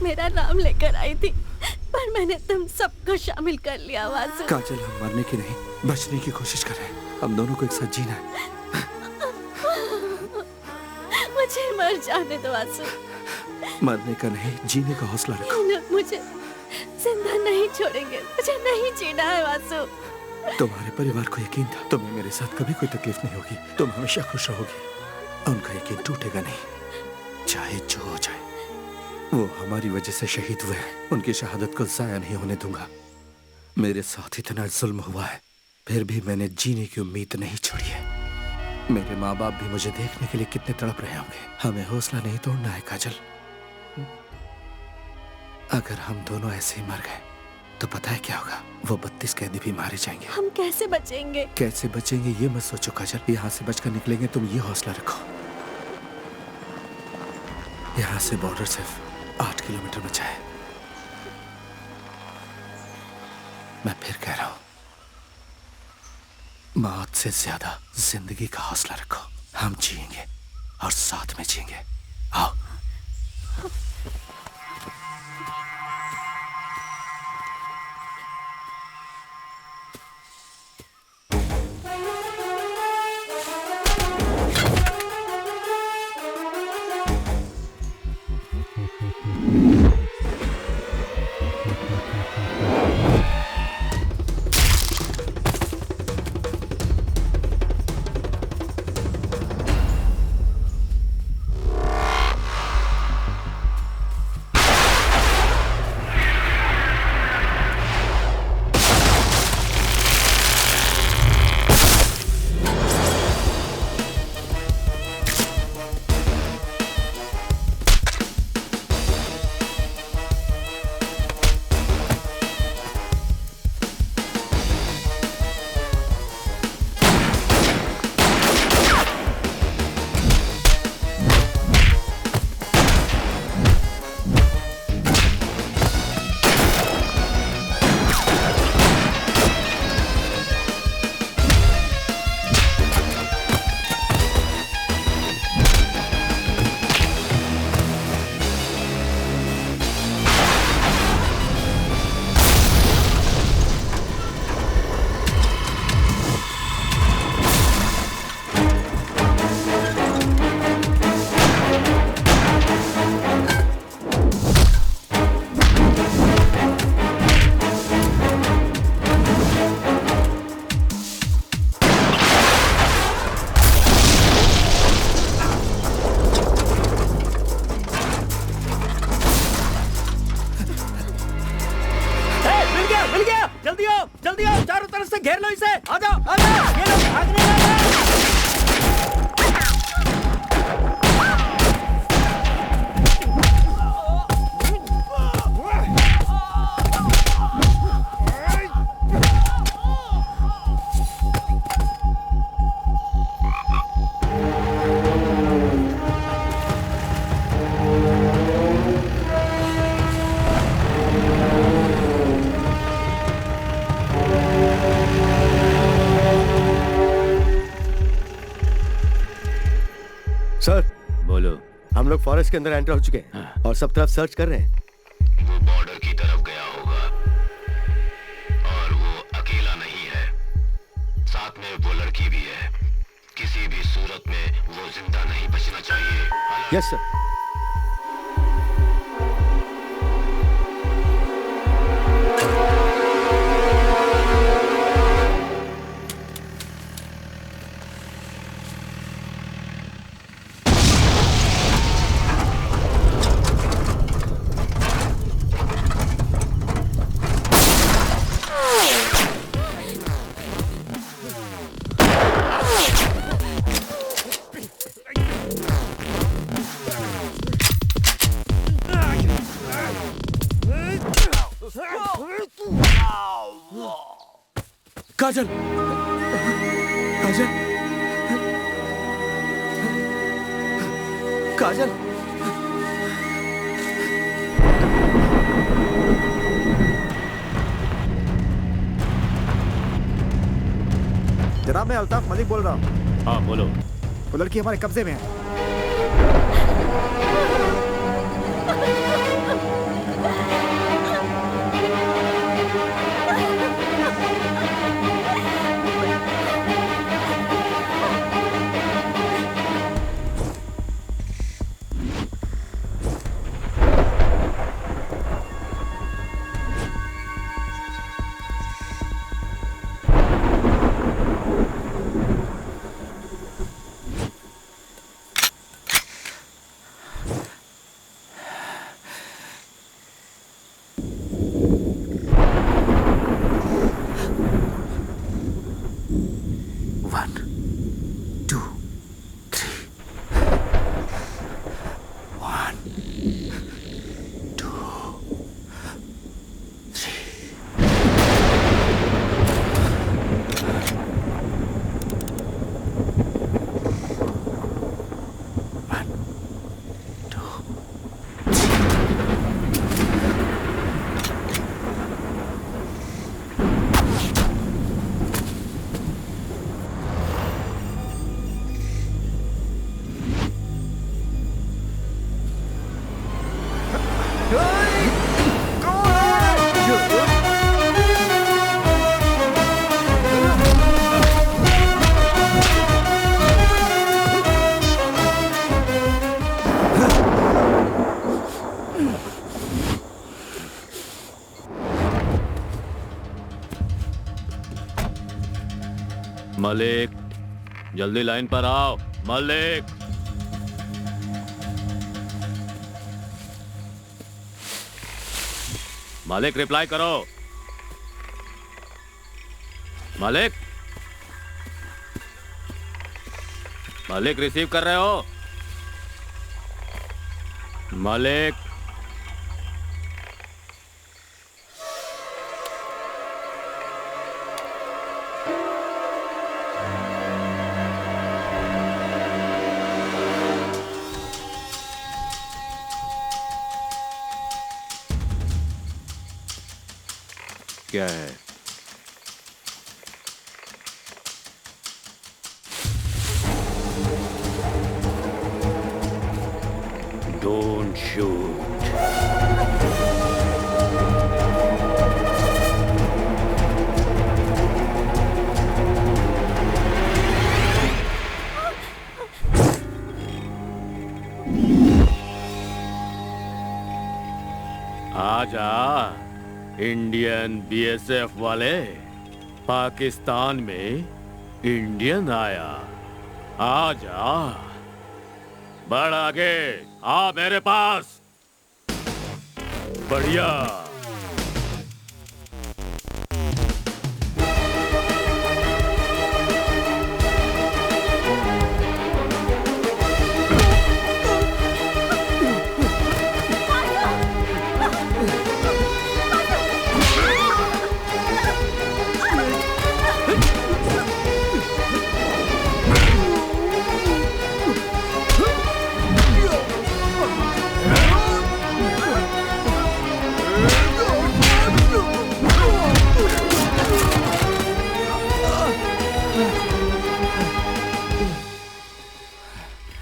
मेरा नाम लेकर आई थी, पर मैंने तुम सबको शामिल कर लिया। वासु काजल, हम मरने की नहीं, बचने की कोशिश कर रहे हैं। हम दोनों को एक साथ जीना है। मुझे मर जाने दो वासु। मरने का नहीं, जीने का हौसला रखो। मुझे जिंदा नहीं छोड़ेंगे, मुझे नहीं जीना है वासु। तुम्हारे परिवार को यकीन था तुम्हें मेरे साथ कभी कोई तकलीफ नहीं होगी, तुम हमेशा खुश रहोगी। उनका यकीन टूटेगा नहीं, चाहे जो हो जाए। वो हमारी वजह से शहीद हुए हैं, उनकी शहादत को जाया नहीं होने दूंगा। मेरे साथ इतना जुल्म हुआ है, फिर भी मैंने जीने की उम्मीद नहीं छोड़ी है। मेरे माँ बाप भी मुझे देखने के लिए कितने तड़प रहे होंगे। हमें हौसला नहीं तोड़ना है काजल। अगर हम दोनों ऐसे ही मर गए तो पता है क्या होगा? वो 32 कैदी भी मारे जाएंगे। हम कैसे बचेंगे? कैसे बचेंगे ये मत सोचो काजल, यहाँ से बचकर निकलेंगे, तुम ये हौसला रखो। यहाँ से बॉर्डर सिर्फ 8 किलोमीटर बचा है। मैं फिर कह रहा हूं, मौत से ज्यादा जिंदगी का हौसला रखो। हम जिएंगे और साथ में जिएंगे। आओ। तरफ से घेर लो इसे। आ जाओ, आ जाओ, ये लोग भागने लगे। सर, बोलो। हम लोग फॉरेस्ट के अंदर एंटर हो चुके हैं और सब तरफ सर्च कर रहे हैं। वो बॉर्डर की तरफ गया होगा और वो अकेला नहीं है, साथ में वो लड़की भी है। किसी भी सूरत में वो जिंदा नहीं बचना चाहिए। Yes sir. काजल, काजल, काजल। जनाब, मैं अल्ताफ मलिक बोल रहा हूँ। हाँ बोलो। वो लड़की हमारे कब्जे में है। मलिक, जल्दी लाइन पर आओ। मलिक, मलिक रिप्लाई करो। मलिक, मलिक रिसीव कर रहे हो? मलिक, क्या है? Don't shoot. आजा इंडियन बीएसएफ वाले, पाकिस्तान में इंडियन आया। आजा, बढ़ आगे, आ मेरे पास। बढ़िया।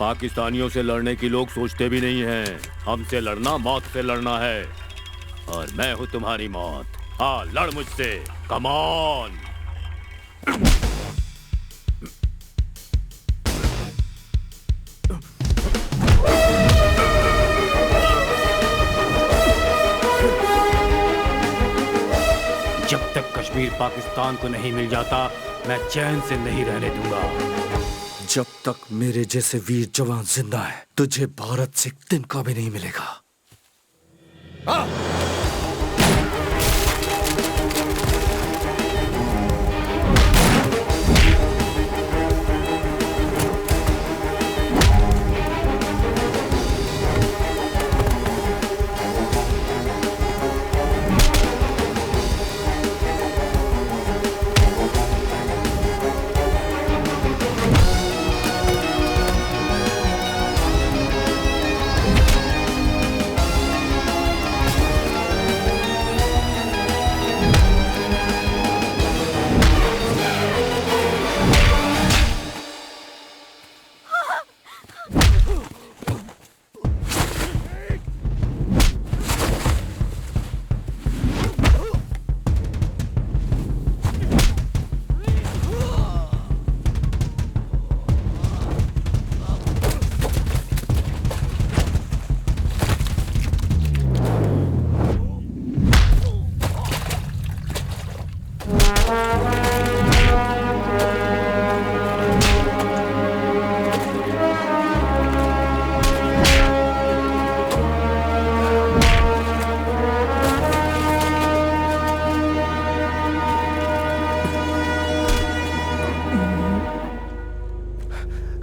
पाकिस्तानियों से लड़ने की लोग सोचते भी नहीं हैं। हमसे लड़ना मौत से लड़ना है, और मैं हूँ तुम्हारी मौत। हाँ, लड़ मुझसे, कम ऑन। जब तक कश्मीर पाकिस्तान को नहीं मिल जाता, मैं चैन से नहीं रहने दूंगा। जब तक मेरे जैसे वीर जवान जिंदा है, तुझे भारत से एक दिन का भी नहीं मिलेगा।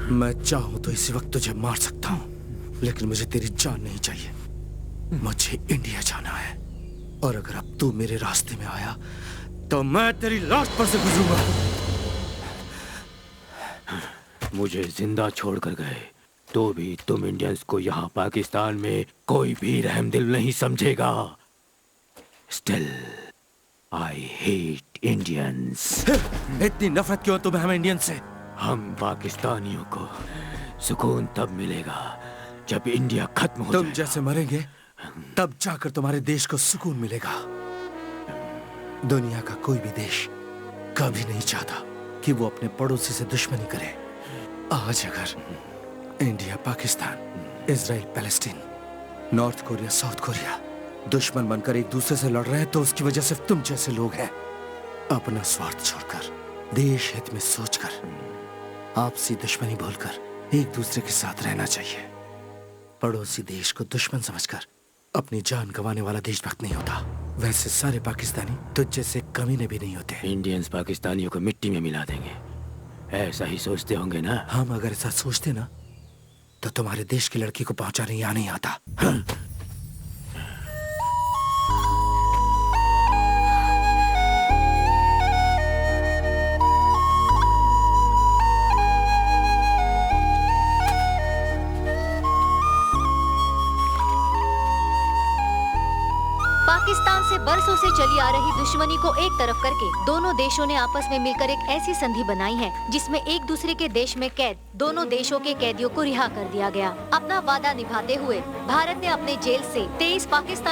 मैं चाहूं तो इसी वक्त तुझे मार सकता हूं, लेकिन मुझे तेरी जान नहीं चाहिए। मुझे इंडिया जाना है, और अगर अब तू मेरे रास्ते में आया तो मैं तेरी लाश पर से गुजरूंगा। मुझे जिंदा छोड़कर गए तो भी तुम इंडियंस को यहाँ पाकिस्तान में कोई भी रहमदिल नहीं समझेगा। Still I hate Indians. इतनी नफरत क्यों तुम्हें हम इंडियन से? हम पाकिस्तानियों को सुकून तब मिलेगा जब इंडिया खत्म हो तुम जैसे मरेंगे तब जाकर तुम्हारे देश को सुकून मिलेगा। दुनिया का कोई भी देश कभी नहीं चाहता कि वो अपने पड़ोसी से दुश्मनी करे। आज अगर India, Pakistan, Israel, Palestine, north Korea, south Korea दुश्मन बनकर एक दूसरे से लड़ रहे हैं तो उसकी वजह सिर्फ तुम जैसे लोग हैं। अपना स्वार्थ छोड़कर, देश हित में सोचकर, आपसी दुश्मनी भूलकर एक दूसरे के साथ रहना चाहिए। पड़ोसी देश को दुश्मन समझकर अपनी जान गंवाने वाला देशभक्त नहीं होता। वैसे सारे पाकिस्तानी तुझ जैसे कमीने भी नहीं होते। इंडियंस पाकिस्तानियों को मिट्टी में मिला देंगे, ऐसा ही सोचते होंगे ना? हम अगर ऐसा सोचते ना तो तुम्हारे देश की लड़की को पहुंचाने यहाँ नहीं आता। पाकिस्तान से बरसों से चली आ रही दुश्मनी को एक तरफ करके दोनों देशों ने आपस में मिलकर एक ऐसी संधि बनाई है जिसमें एक दूसरे के देश में कैद दोनों देशों के कैदियों को रिहा कर दिया गया। अपना वादा निभाते हुए भारत ने अपने जेल से 23 पाकिस्तानी